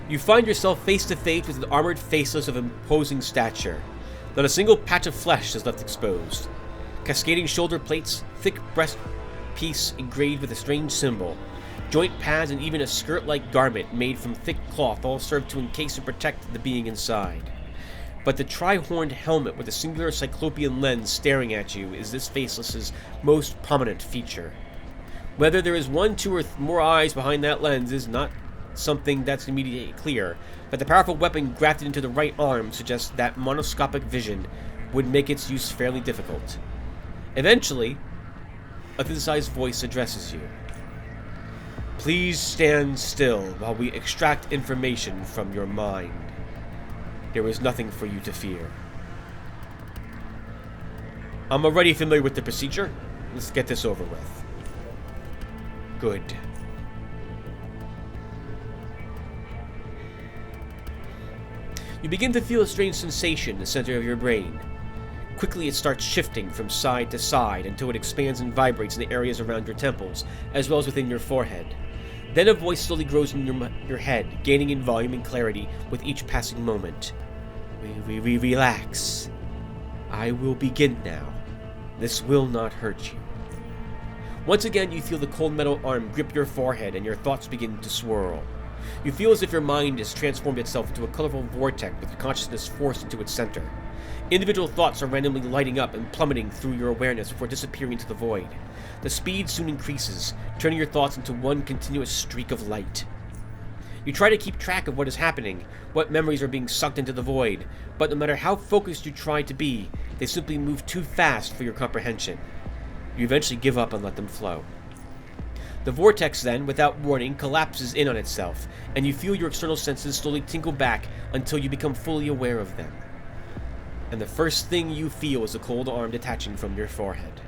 You find yourself face to face with an armored Faceless of imposing stature. Not a single patch of flesh is left exposed. Cascading shoulder plates, thick breast piece engraved with a strange symbol. Joint pads and even a skirt-like garment made from thick cloth all serve to encase and protect the being inside. But the tri-horned helmet with a singular cyclopean lens staring at you is this Faceless's most prominent feature. Whether there is one, two, or more eyes behind that lens is not something that's immediately clear, but the powerful weapon grafted into the right arm suggests that monoscopic vision would make its use fairly difficult. Eventually, a synthesized voice addresses you. Please stand still while we extract information from your mind. There is nothing for you to fear. I'm already familiar with the procedure. Let's get this over with. Good. You begin to feel a strange sensation in the center of your brain. Quickly it starts shifting from side to side until it expands and vibrates in the areas around your temples, as well as within your forehead. Then a voice slowly grows in your head, gaining in volume and clarity with each passing moment. Relax. I will begin now. This will not hurt you. Once again, you feel the cold metal arm grip your forehead and your thoughts begin to swirl. You feel as if your mind has transformed itself into a colorful vortex with your consciousness forced into its center. Individual thoughts are randomly lighting up and plummeting through your awareness before disappearing into the void. The speed soon increases, turning your thoughts into one continuous streak of light. You try to keep track of what is happening, what memories are being sucked into the void, but no matter how focused you try to be, they simply move too fast for your comprehension. You eventually give up and let them flow. The vortex then, without warning, collapses in on itself, and you feel your external senses slowly tinkle back until you become fully aware of them. And the first thing you feel is a cold arm detaching from your forehead.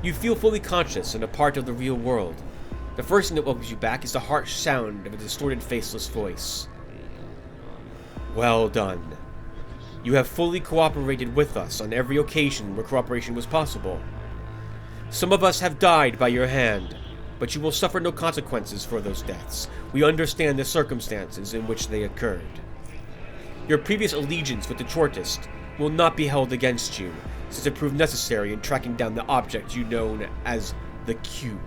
You feel fully conscious and a part of the real world. The first thing that welcomes you back is the harsh sound of a distorted, faceless voice. Well done. You have fully cooperated with us on every occasion where cooperation was possible. Some of us have died by your hand, but you will suffer no consequences for those deaths. We understand the circumstances in which they occurred. Your previous allegiance with the Chortist will not be held against you, since it proved necessary in tracking down the object you know as the Cube.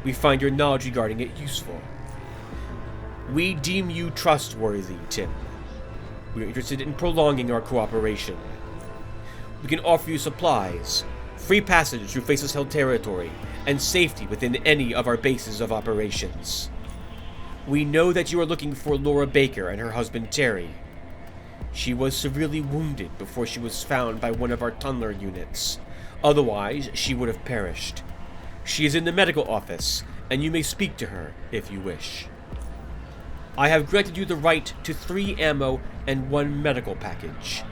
We find your knowledge regarding it useful. We deem you trustworthy, Tim. We are interested in prolonging our cooperation. We can offer you supplies, free passage through faceless-held territory, and safety within any of our bases of operations. We know that you are looking for Laura Baker and her husband Terry. She was severely wounded before she was found by one of our tunneler units. Otherwise, she would have perished. She is in the medical office, and you may speak to her if you wish. I have granted you the right to 3 ammo and 1 medical package.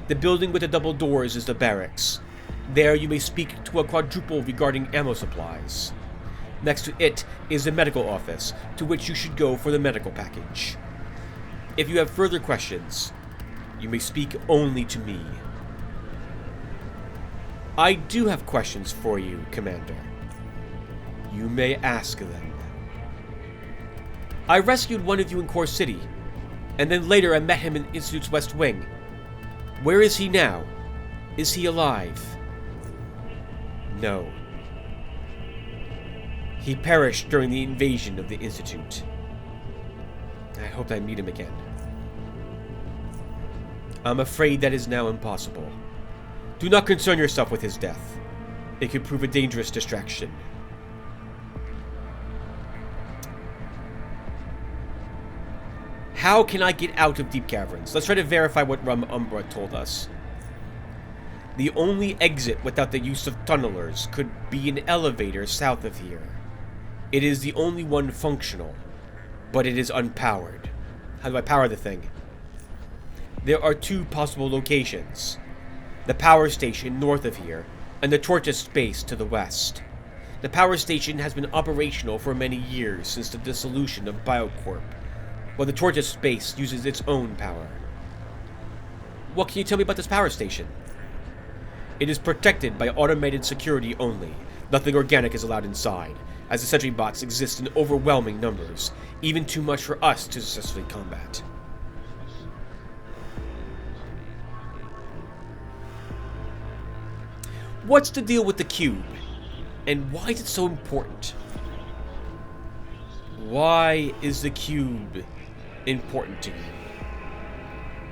The building with the double doors is the barracks. There you may speak to a quadruple regarding ammo supplies. Next to it is the medical office, to which you should go for the medical package. If you have further questions, you may speak only to me. I do have questions for you, Commander. You may ask them. I rescued one of you in Core City, and then later I met him in Institute's West Wing. Where is he now? Is he alive? No. He perished during the invasion of the Institute. I hope I meet him again. I'm afraid that is now impossible. Do not concern yourself with his death. It could prove a dangerous distraction. How can I get out of Deep Caverns? Let's try to verify what Rum Umbra told us. The only exit without the use of tunnelers could be an elevator south of here. It is the only one functional, but it is unpowered. How do I power the thing? There are 2 possible locations. The power station north of here, and the Tortoise base to the west. The power station has been operational for many years since the dissolution of Biocorp, while the Tortoise base uses its own power. What can you tell me about this power station? It is protected by automated security only. Nothing organic is allowed inside, as the sentry bots exist in overwhelming numbers, even too much for us to successfully combat. What's the deal with the cube? And why is it so important? Why is the cube important to you?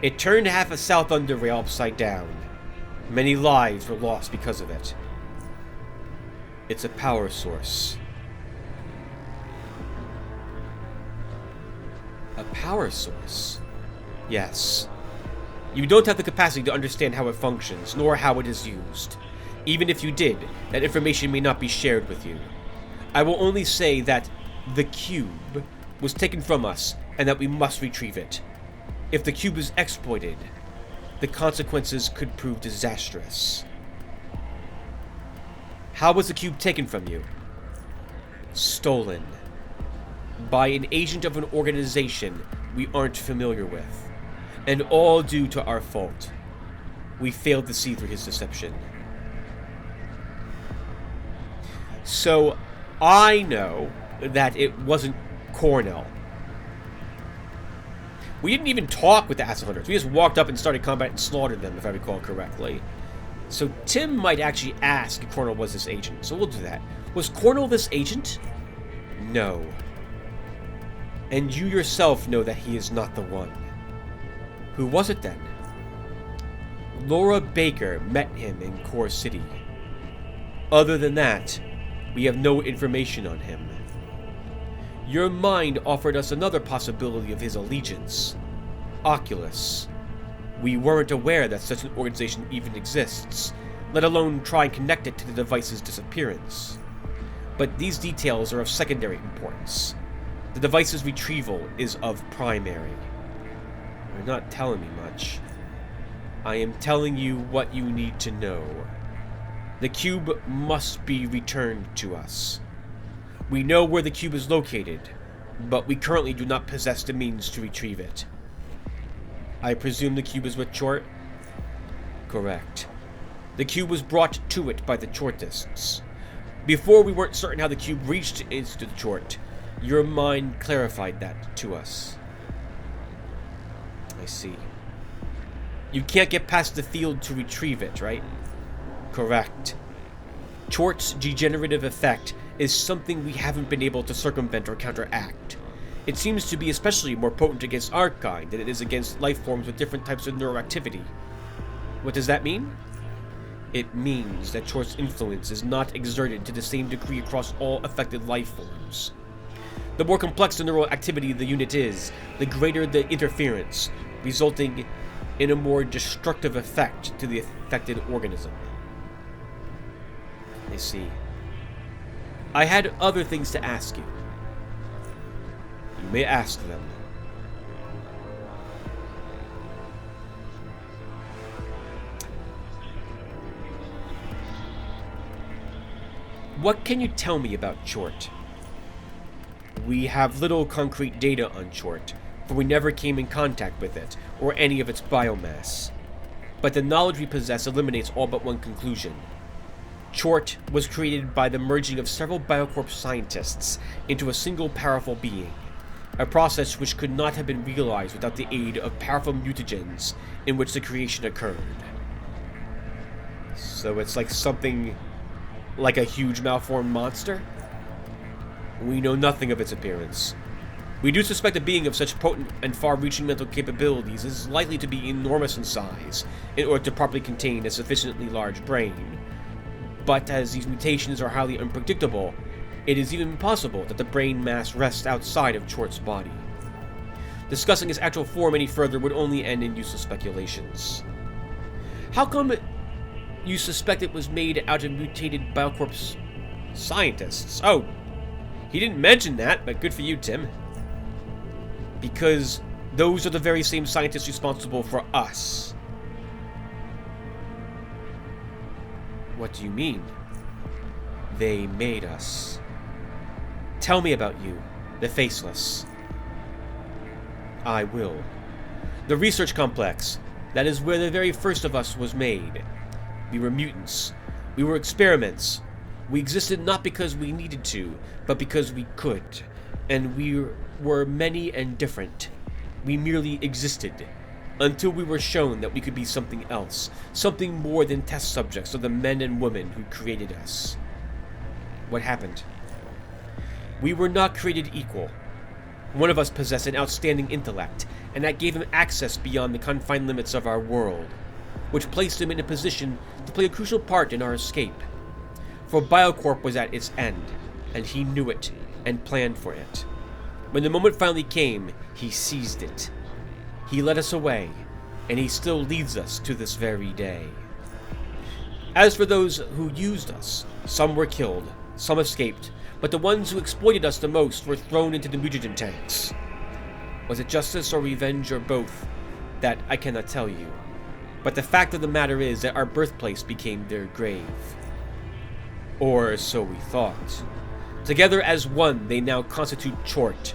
It turned half of South Underrail upside down. Many lives were lost because of it. It's a power source. A power source? Yes. You don't have the capacity to understand how it functions, nor how it is used. Even if you did, that information may not be shared with you. I will only say that the cube was taken from us, and that we must retrieve it. If the cube is exploited, the consequences could prove disastrous. How was the cube taken from you? Stolen. By an agent of an organization we aren't familiar with. And all due to our fault. We failed to see through his deception. So, I know that it wasn't Cornell. We didn't even talk with the Acid Hunters. We just walked up and started combat and slaughtered them, if I recall correctly. So Tim might actually ask if Cornell was this agent. So we'll do that. Was Cornell this agent? No. And you yourself know that he is not the one. Who was it then? Laura Baker met him in Core City. Other than that, we have no information on him. Your mind offered us another possibility of his allegiance. Oculus. We weren't aware that such an organization even exists, let alone try and connect it to the device's disappearance. But these details are of secondary importance. The device's retrieval is of primary. You're not telling me much. I am telling you what you need to know. The cube must be returned to us. We know where the cube is located, but we currently do not possess the means to retrieve it. I presume the cube is with Chort? Correct. The cube was brought to it by the Chortists. Before we weren't certain how the cube reached into the Chort. Your mind clarified that to us. I see. You can't get past the field to retrieve it, right? Correct. Chort's degenerative effect is something we haven't been able to circumvent or counteract. It seems to be especially more potent against our kind than it is against life forms with different types of neuroactivity. What does that mean? It means that Chort's influence is not exerted to the same degree across all affected life forms. The more complex the neural activity of the unit is, the greater the interference, resulting in a more destructive effect to the affected organism. I see. I had other things to ask you. You may ask them. What can you tell me about Chort? We have little concrete data on Chort, for we never came in contact with it, or any of its biomass. But the knowledge we possess eliminates all but one conclusion. Chort was created by the merging of several Biocorp scientists into a single powerful being, a process which could not have been realized without the aid of powerful mutagens in which the creation occurred. So it's like something like a huge malformed monster? We know nothing of its appearance. We do suspect a being of such potent and far-reaching mental capabilities is likely to be enormous in size in order to properly contain a sufficiently large brain. But as these mutations are highly unpredictable, it is even possible that the brain mass rests outside of Chort's body. Discussing its actual form any further would only end in useless speculations. How come you suspect it was made out of mutated Biocorp's scientists? Oh, he didn't mention that, but good for you, Tim. Because those are the very same scientists responsible for us. What do you mean? They made us. Tell me about you, the Faceless. I will. The research complex. That is where the very first of us was made. We were mutants. We were experiments. We existed not because we needed to, but because we could. And we were many and different. We merely existed. Until we were shown that we could be something else. Something more than test subjects of the men and women who created us. What happened? We were not created equal. One of us possessed an outstanding intellect, and that gave him access beyond the confined limits of our world, which placed him in a position to play a crucial part in our escape. For Biocorp was at its end, and he knew it and planned for it. When the moment finally came, he seized it. He led us away, and he still leads us to this very day. As for those who used us, some were killed, some escaped, but the ones who exploited us the most were thrown into the mutagen tanks. Was it justice or revenge or both? That I cannot tell you. But the fact of the matter is that our birthplace became their grave. Or so we thought. Together as one, they now constitute Chort.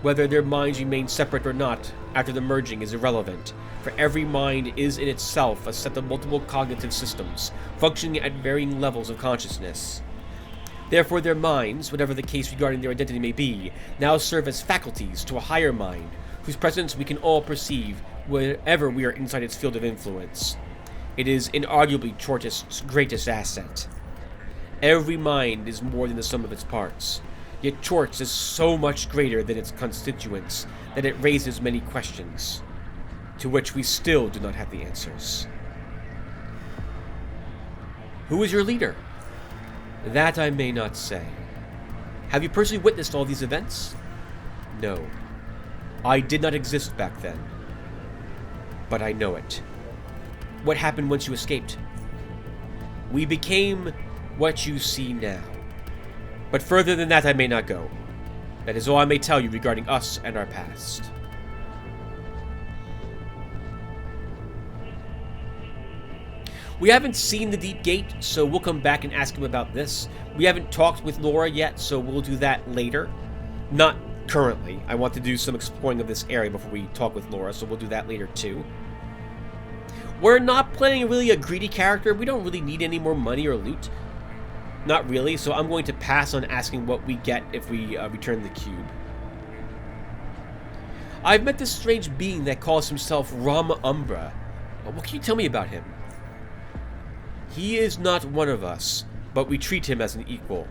Whether their minds remain separate or not after the merging is irrelevant, for every mind is in itself a set of multiple cognitive systems, functioning at varying levels of consciousness. Therefore their minds, whatever the case regarding their identity may be, now serve as faculties to a higher mind, whose presence we can all perceive wherever we are inside its field of influence. It is inarguably Chortist's greatest asset. Every mind is more than the sum of its parts, yet Chort's is so much greater than its constituents that it raises many questions, to which we still do not have the answers. Who is your leader? That I may not say. Have you personally witnessed all these events? No. I did not exist back then. But I know it. What happened once you escaped? We became what you see now. But further than that I may not go. That is all I may tell you regarding us and our past. We haven't seen the Deep Gate, so we'll come back and ask him about this. We haven't talked with Laura yet, so we'll do that later. Not currently. I want to do some exploring of this area before we talk with Laura, so we'll do that later too. We're not playing really a greedy character. We don't really need any more money or loot. Not really, so I'm going to pass on asking what we get if we return the cube. I've met this strange being that calls himself Rama Umbra. What can you tell me about him? He is not one of us, but we treat him as an equal.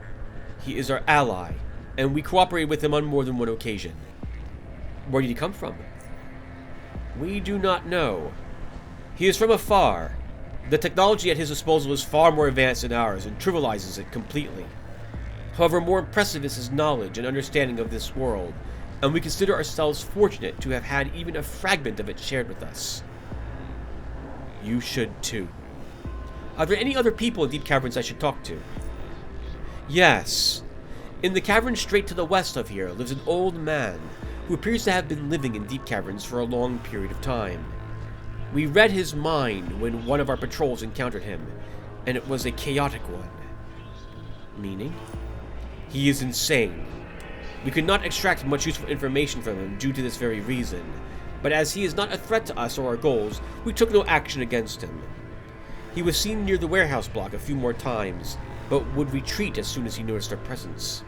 He is our ally, and we cooperate with him on more than one occasion. Where did he come from? We do not know. He is from afar. The technology at his disposal is far more advanced than ours and trivializes it completely. However, more impressive is his knowledge and understanding of this world, and we consider ourselves fortunate to have had even a fragment of it shared with us. You should too. Are there any other people in Deep Caverns I should talk to? Yes. In the cavern straight to the west of here lives an old man who appears to have been living in Deep Caverns for a long period of time. We read his mind when one of our patrols encountered him, and it was a chaotic one. Meaning? He is insane. We could not extract much useful information from him due to this very reason, but as he is not a threat to us or our goals, we took no action against him. He was seen near the warehouse block a few more times, but would retreat as soon as he noticed our presence.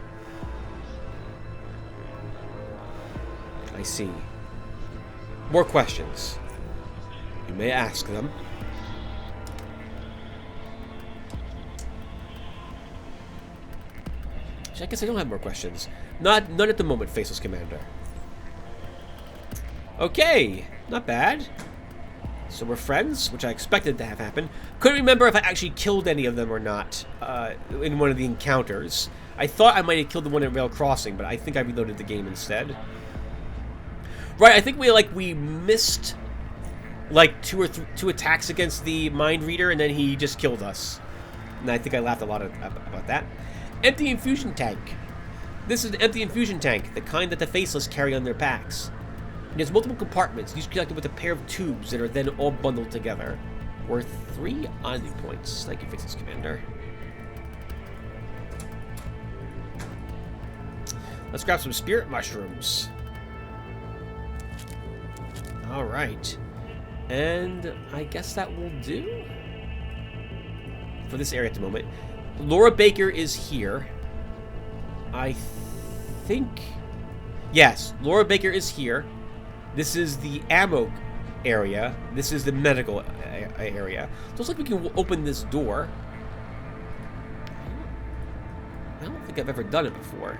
I see. More questions. You may ask them. I guess I don't have more questions. None at the moment, Faceless Commander. Okay, not bad. So we're friends, which I expected to have happen. Couldn't remember if I actually killed any of them or not in one of the encounters. I thought I might have killed the one at Rail Crossing, but I think I reloaded the game instead. Right, I think we missed like two attacks against the Mind Reader, and then he just killed us. And I think I laughed a lot about that. Empty infusion tank. This is an empty infusion tank, the kind that the Faceless carry on their packs. It has multiple compartments, each connected with a pair of tubes that are then all bundled together. Worth 3 oddity points. Thank you, Faceless Commander. Let's grab some spirit mushrooms. Alright. And I guess that will do for this area at the moment. Laura Baker is here. I think... Yes, Laura Baker is here. This is the ammo area. This is the medical area. Looks like we can open this door. I don't think I've ever done it before.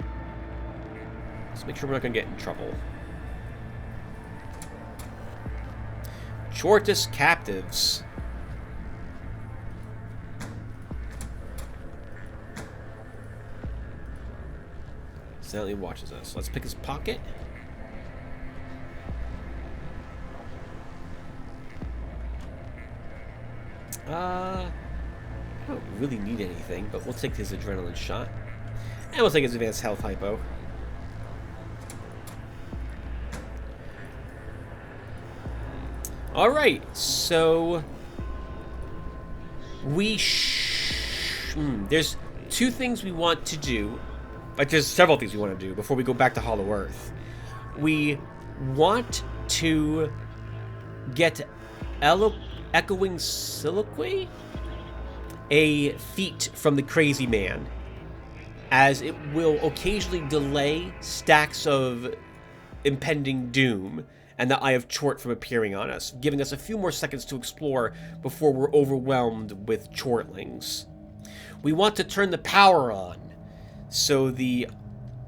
Let's make sure we're not going to get in trouble. Chortist captives. Silently watches us. Let's pick his pocket. I don't really need anything, but we'll take his adrenaline shot. And we'll take his advanced health hypo. Alright, so... there's two things we want to do. Like, there's several things we want to do before we go back to Hollow Earth. We want to get Echoing Soliloquy? A feat from the Crazy Man, as it will occasionally delay stacks of impending doom and the Eye of Chort from appearing on us, giving us a few more seconds to explore before we're overwhelmed with Chortlings. We want to turn the power on, so the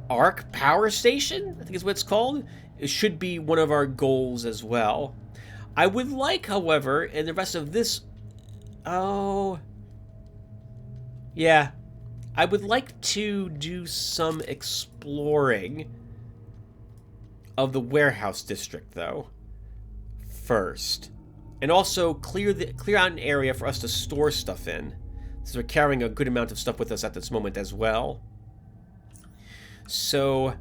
Arc Power Station, I think is what it's called, it should be one of our goals as well. I would like, however, in the rest of this... Oh... Yeah. I would like to do some exploring of the warehouse district, though, first. And also clear out an area for us to store stuff in, since we're carrying a good amount of stuff with us at this moment as well. So...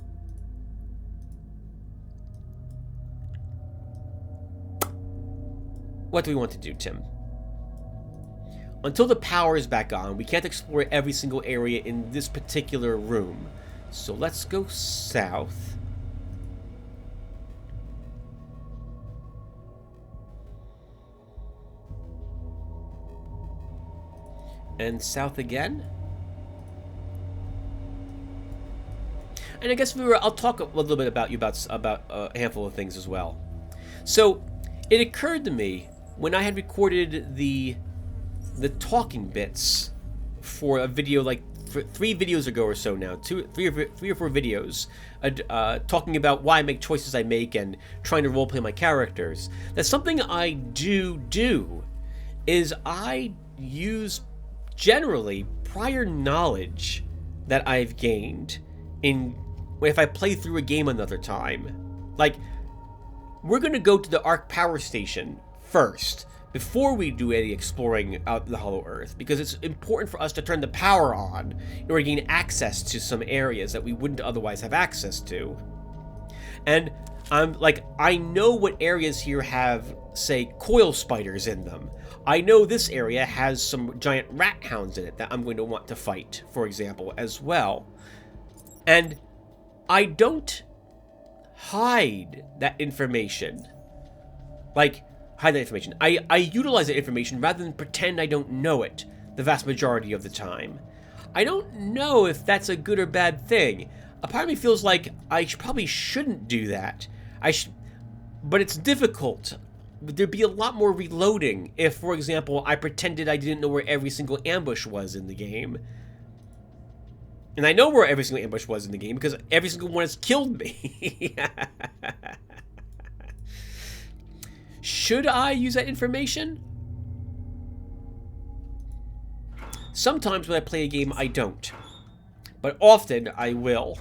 what do we want to do, Tim? Until the power is back on, we can't explore every single area in this particular room. So let's go south. And south again. And I guess I'll talk a little bit about a handful of things as well. So it occurred to me when I had recorded the talking bits for a video, like 3 videos ago or so now, three or four videos, talking about why I make choices I make and trying to roleplay my characters. That's something I do is I use generally prior knowledge that I've gained if I play through a game another time. Like, we're gonna go to the Arc Power Station first before we do any exploring out the Hollow Earth, because it's important for us to turn the power on in order to gain access to some areas that we wouldn't otherwise have access to. And I know what areas here have, say, coil spiders in them. I know this area has some giant rat hounds in it that I'm going to want to fight, for example, as well. And I don't hide that information. I utilize that information rather than pretend I don't know it the vast majority of the time. I don't know if that's a good or bad thing. A part of me feels like I probably shouldn't do that. But it's difficult. There'd be a lot more reloading if, for example, I pretended I didn't know where every single ambush was in the game. And I know where every single ambush was in the game because every single one has killed me. Should I use that information? Sometimes when I play a game, I don't. But often, I will.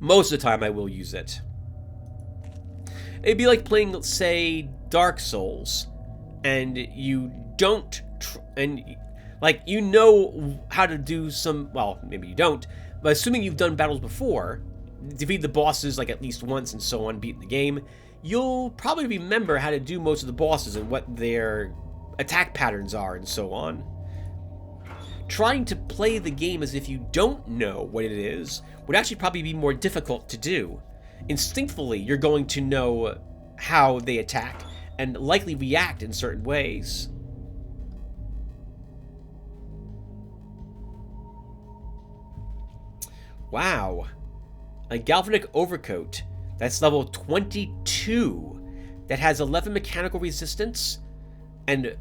Most of the time, I will use it. It'd be like playing, say, Dark Souls, and you don't... you know how to do some... Well, maybe you don't, but assuming you've done battles before, defeat the bosses at least once and so on, beaten the game, you'll probably remember how to do most of the bosses and what their attack patterns are and so on. Trying to play the game as if you don't know what it is would actually probably be more difficult to do. Instinctively, you're going to know how they attack and likely react in certain ways. Wow. A galvanic overcoat. That's level 22. That has 11 mechanical resistance and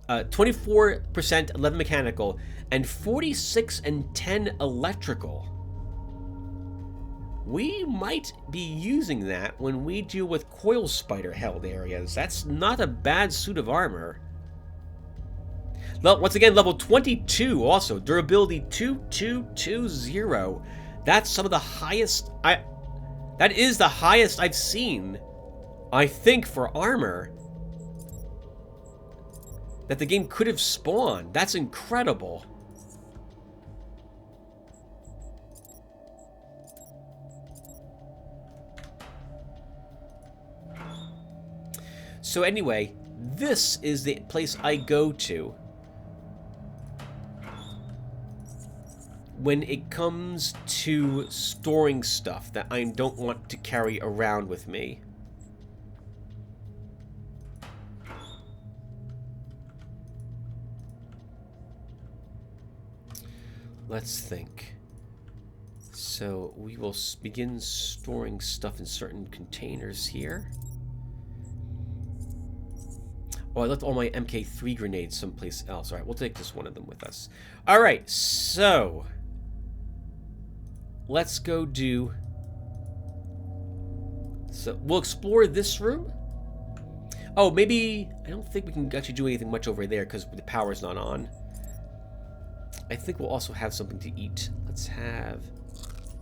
24% 11 mechanical and 46 and 10 electrical. We might be using that when we deal with coil spider held areas. That's not a bad suit of armor. Once again, level 22 also. Durability 2220. That's some of the highest... That is the highest I've seen, I think, for armor that the game could have spawned. That's incredible. So anyway, this is the place I go to when it comes to storing stuff that I don't want to carry around with me. Let's think. So we will begin storing stuff in certain containers here. Oh, I left all my MK3 grenades someplace else. All right, we'll take just one of them with us. All right, so let's go do... So we'll explore this room. Oh, maybe... I don't think we can actually do anything much over there because the power's not on. I think we'll also have something to eat. Let's have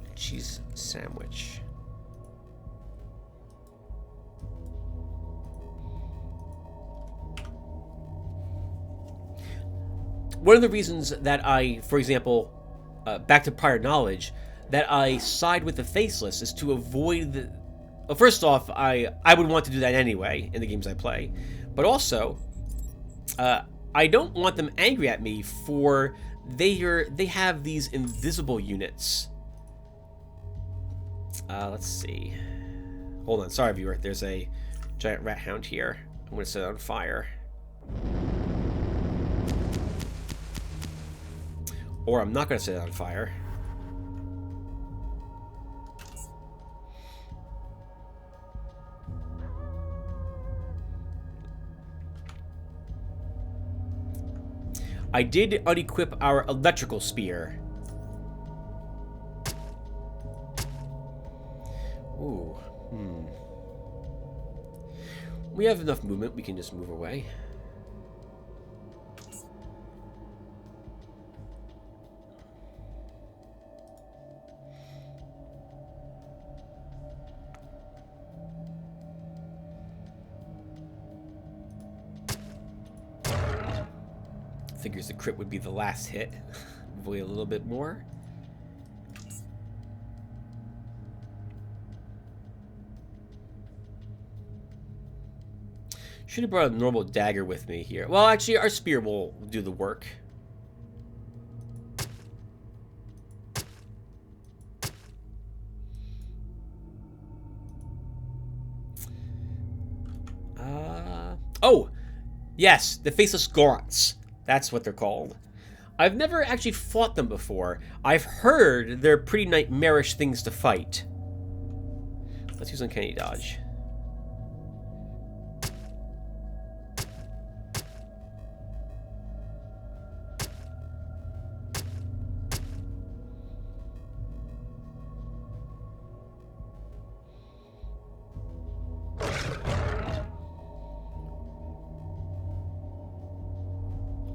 a cheese sandwich. One of the reasons that I, for example, back to prior knowledge, that I side with the Faceless is to avoid the... Well, first off, I would want to do that anyway in the games I play. But also, I don't want them angry at me for... They have these invisible units. Let's see. Hold on, sorry viewer. There's a giant rat hound here. I'm going to set it on fire. Or I'm not going to set it on fire. I did unequip our electrical spear. Ooh, We have enough movement, we can just move away. Figures the crit would be the last hit. Avoid a little bit more. Should have brought a normal dagger with me here. Well, actually, our spear will do the work. Oh! Yes, the Faceless Gaunts. That's what they're called. I've never actually fought them before. I've heard they're pretty nightmarish things to fight. Let's use Uncanny Dodge.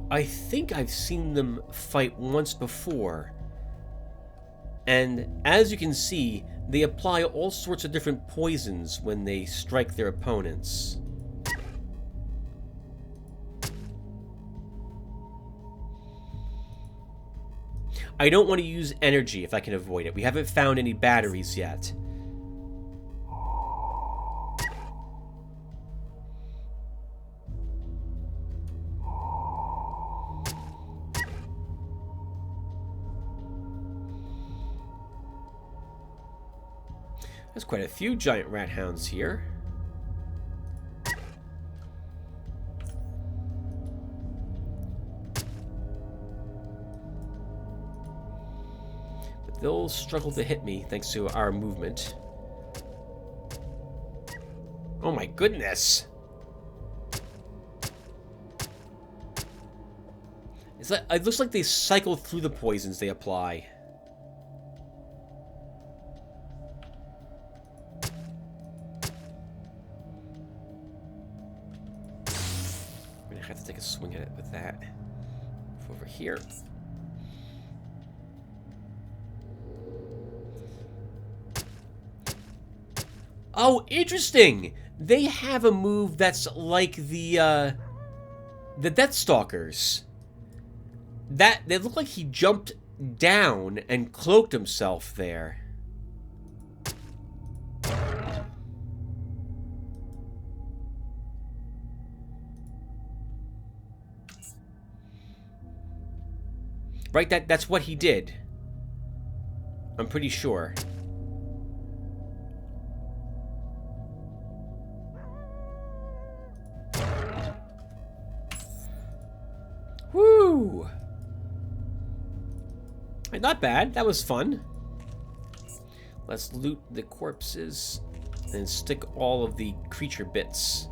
I think I've seen them fight once before. And as you can see, they apply all sorts of different poisons when they strike their opponents. I don't want to use energy if I can avoid it. We haven't found any batteries yet. There's quite a few giant rat hounds here. But they'll struggle to hit me thanks to our movement. Oh my goodness! It looks like they cycle through the poisons they apply. Have to take a swing at it with that. here. Oh, interesting! They have a move that's like the Deathstalkers. They look like he jumped down and cloaked himself there. Right, that's what he did. I'm pretty sure. Woo! Not bad. That was fun. Let's loot the corpses and stick all of the creature bits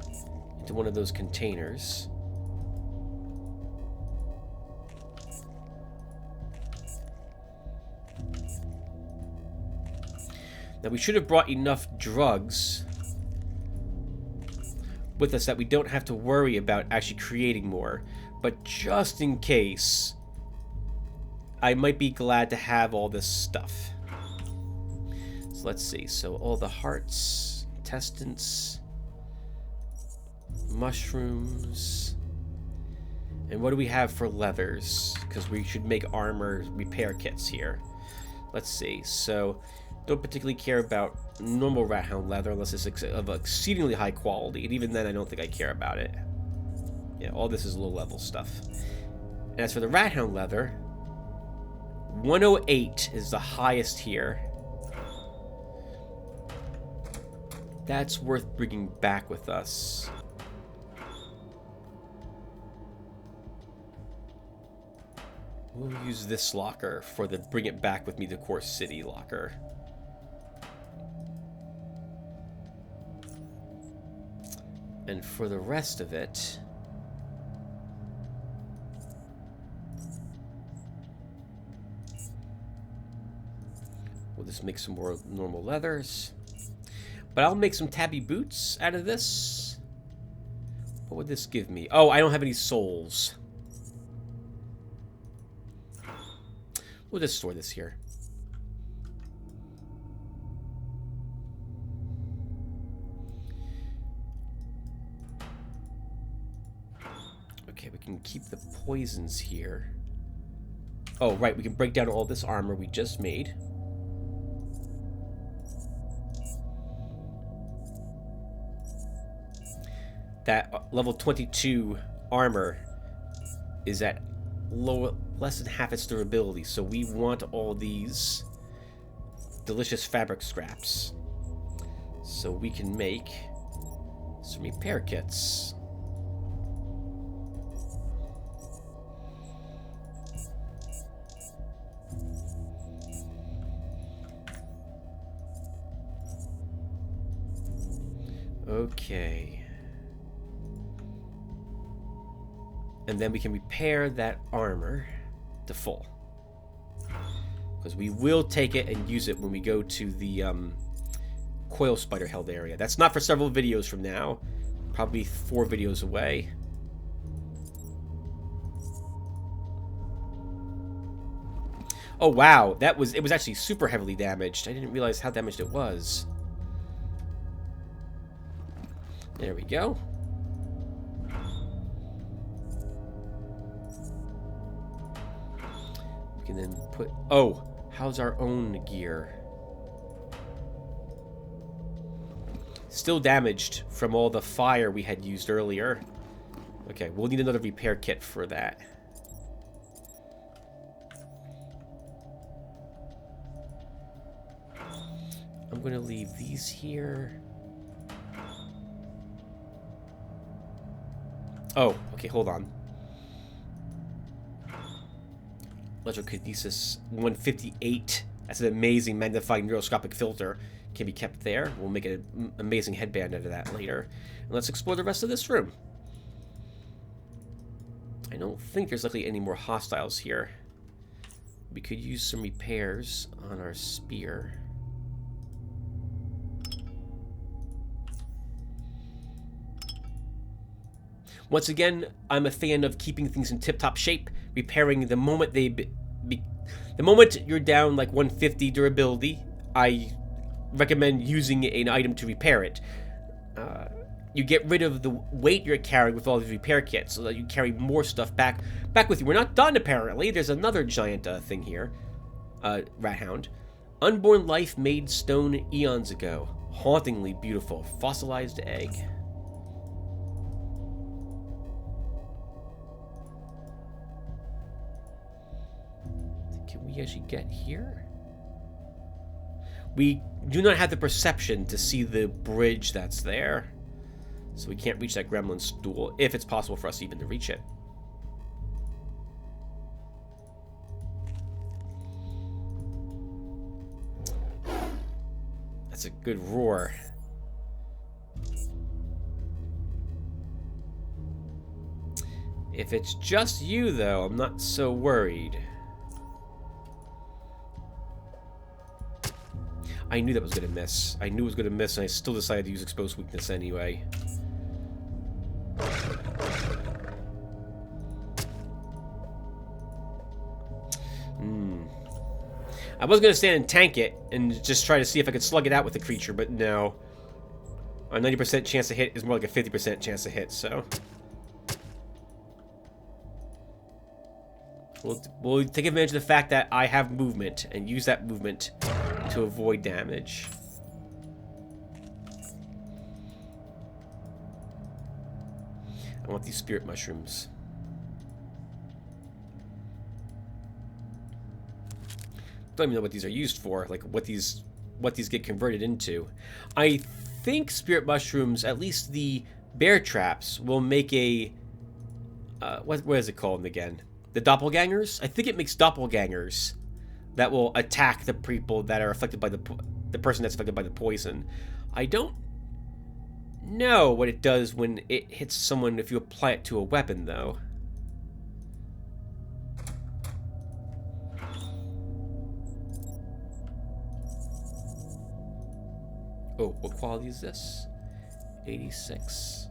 into one of those containers. Now, we should have brought enough drugs with us that we don't have to worry about actually creating more. But just in case, I might be glad to have all this stuff. So let's see. So all the hearts, intestines, mushrooms. And what do we have for leathers? Because we should make armor repair kits here. Let's see. So don't particularly care about normal rat hound leather unless it's of exceedingly high quality. And even then, I don't think I care about it. Yeah, all this is low-level stuff. And as for the rat hound leather, 108 is the highest here. That's worth bringing back with us. We'll use this locker for the bring it back with me to Core City locker. And for the rest of it, we'll just make some more normal leathers. But I'll make some tabby boots out of this. What would this give me? Oh, I don't have any souls. We'll just store this here. Okay, we can keep the poisons here. Oh, right, we can break down all this armor we just made. That level 22 armor is at less than half its durability, so we want all these delicious fabric scraps. So we can make some repair kits. Okay. And then we can repair that armor to full. Because we will take it and use it when we go to the coil spider held area. That's not for several videos from now. Probably 4 videos away. Oh wow, it was actually super heavily damaged. I didn't realize how damaged it was. There we go. We can then put... Oh, how's our own gear? Still damaged from all the fire we had used earlier. Okay, we'll need another repair kit for that. I'm going to leave these here. Oh, okay, hold on. Electrokinesis 158. That's an amazing magnifying neuroscopic filter. Can be kept there. We'll make an amazing headband out of that later. And let's explore the rest of this room. I don't think there's likely any more hostiles here. We could use some repairs on our spear. Once again, I'm a fan of keeping things in tip-top shape, repairing the moment the moment you're down like 150 durability. I recommend using an item to repair it. You get rid of the weight you're carrying with all these repair kits, so that you carry more stuff back with you. We're not done, apparently. There's another giant thing here. Rat hound. Unborn life made stone eons ago. Hauntingly beautiful. Fossilized egg. Can we actually get here? We do not have the perception to see the bridge that's there. So we can't reach that gremlin stool, if it's possible for us even to reach it. That's a good roar. If it's just you, though, I'm not so worried. I knew that was going to miss. I knew it was going to miss, and I still decided to use Exposed Weakness anyway. I was going to stand and tank it and just try to see if I could slug it out with the creature, but no. A 90% chance to hit is more like a 50% chance to hit, so... We'll take advantage of the fact that I have movement and use that movement to avoid damage. I want these spirit mushrooms. Don't even know what these are used for, like what these get converted into. I think spirit mushrooms, at least the bear traps, will make a what is it called again? The doppelgangers? I think it makes doppelgangers that will attack the people that are affected by the person that's affected by the poison. I don't know what it does when it hits someone if you apply it to a weapon, though. Oh, what quality is this? 86.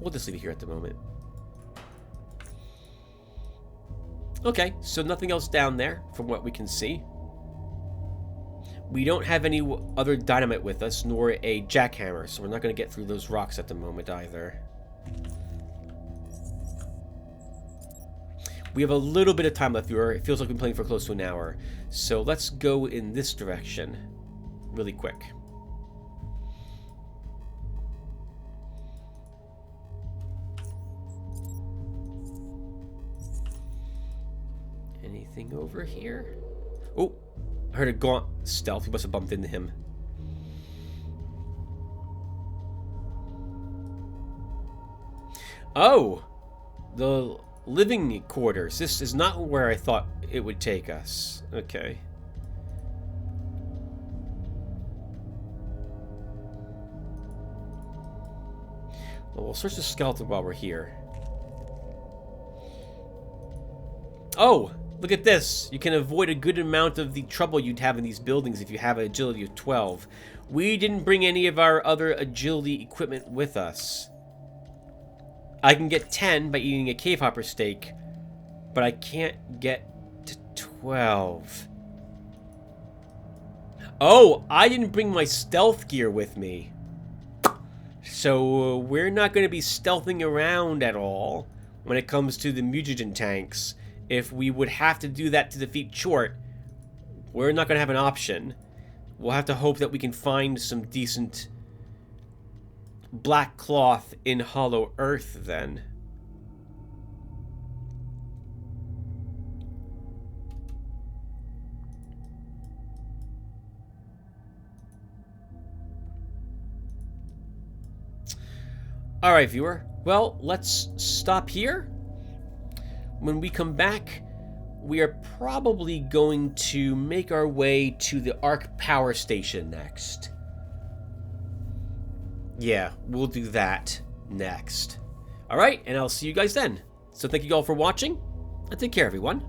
We'll just leave it here at the moment. Okay, so nothing else down there from what we can see. We don't have any other dynamite with us, nor a jackhammer, so we're not going to get through those rocks at the moment either. We have a little bit of time left, viewer. It feels like we've been playing for close to an hour. So let's go in this direction really quick. Anything over here? Oh, I heard a gaunt stealth. We must have bumped into him. Oh, the living quarters. This is not where I thought it would take us. Okay. Well, we'll search the skeleton while we're here. Oh, look at this. You can avoid a good amount of the trouble you'd have in these buildings if you have an agility of 12. We didn't bring any of our other agility equipment with us. I can get 10 by eating a cave hopper steak, but I can't get to 12. Oh, I didn't bring my stealth gear with me. So we're not going to be stealthing around at all when it comes to the mutagen tanks. If we would have to do that to defeat Chort, we're not going to have an option. We'll have to hope that we can find some decent black cloth in Hollow Earth, then. Alright, viewer. Well, let's stop here. When we come back, we are probably going to make our way to the Arc Power Station next. Yeah, we'll do that next. Alright, and I'll see you guys then. So thank you all for watching, and take care, everyone.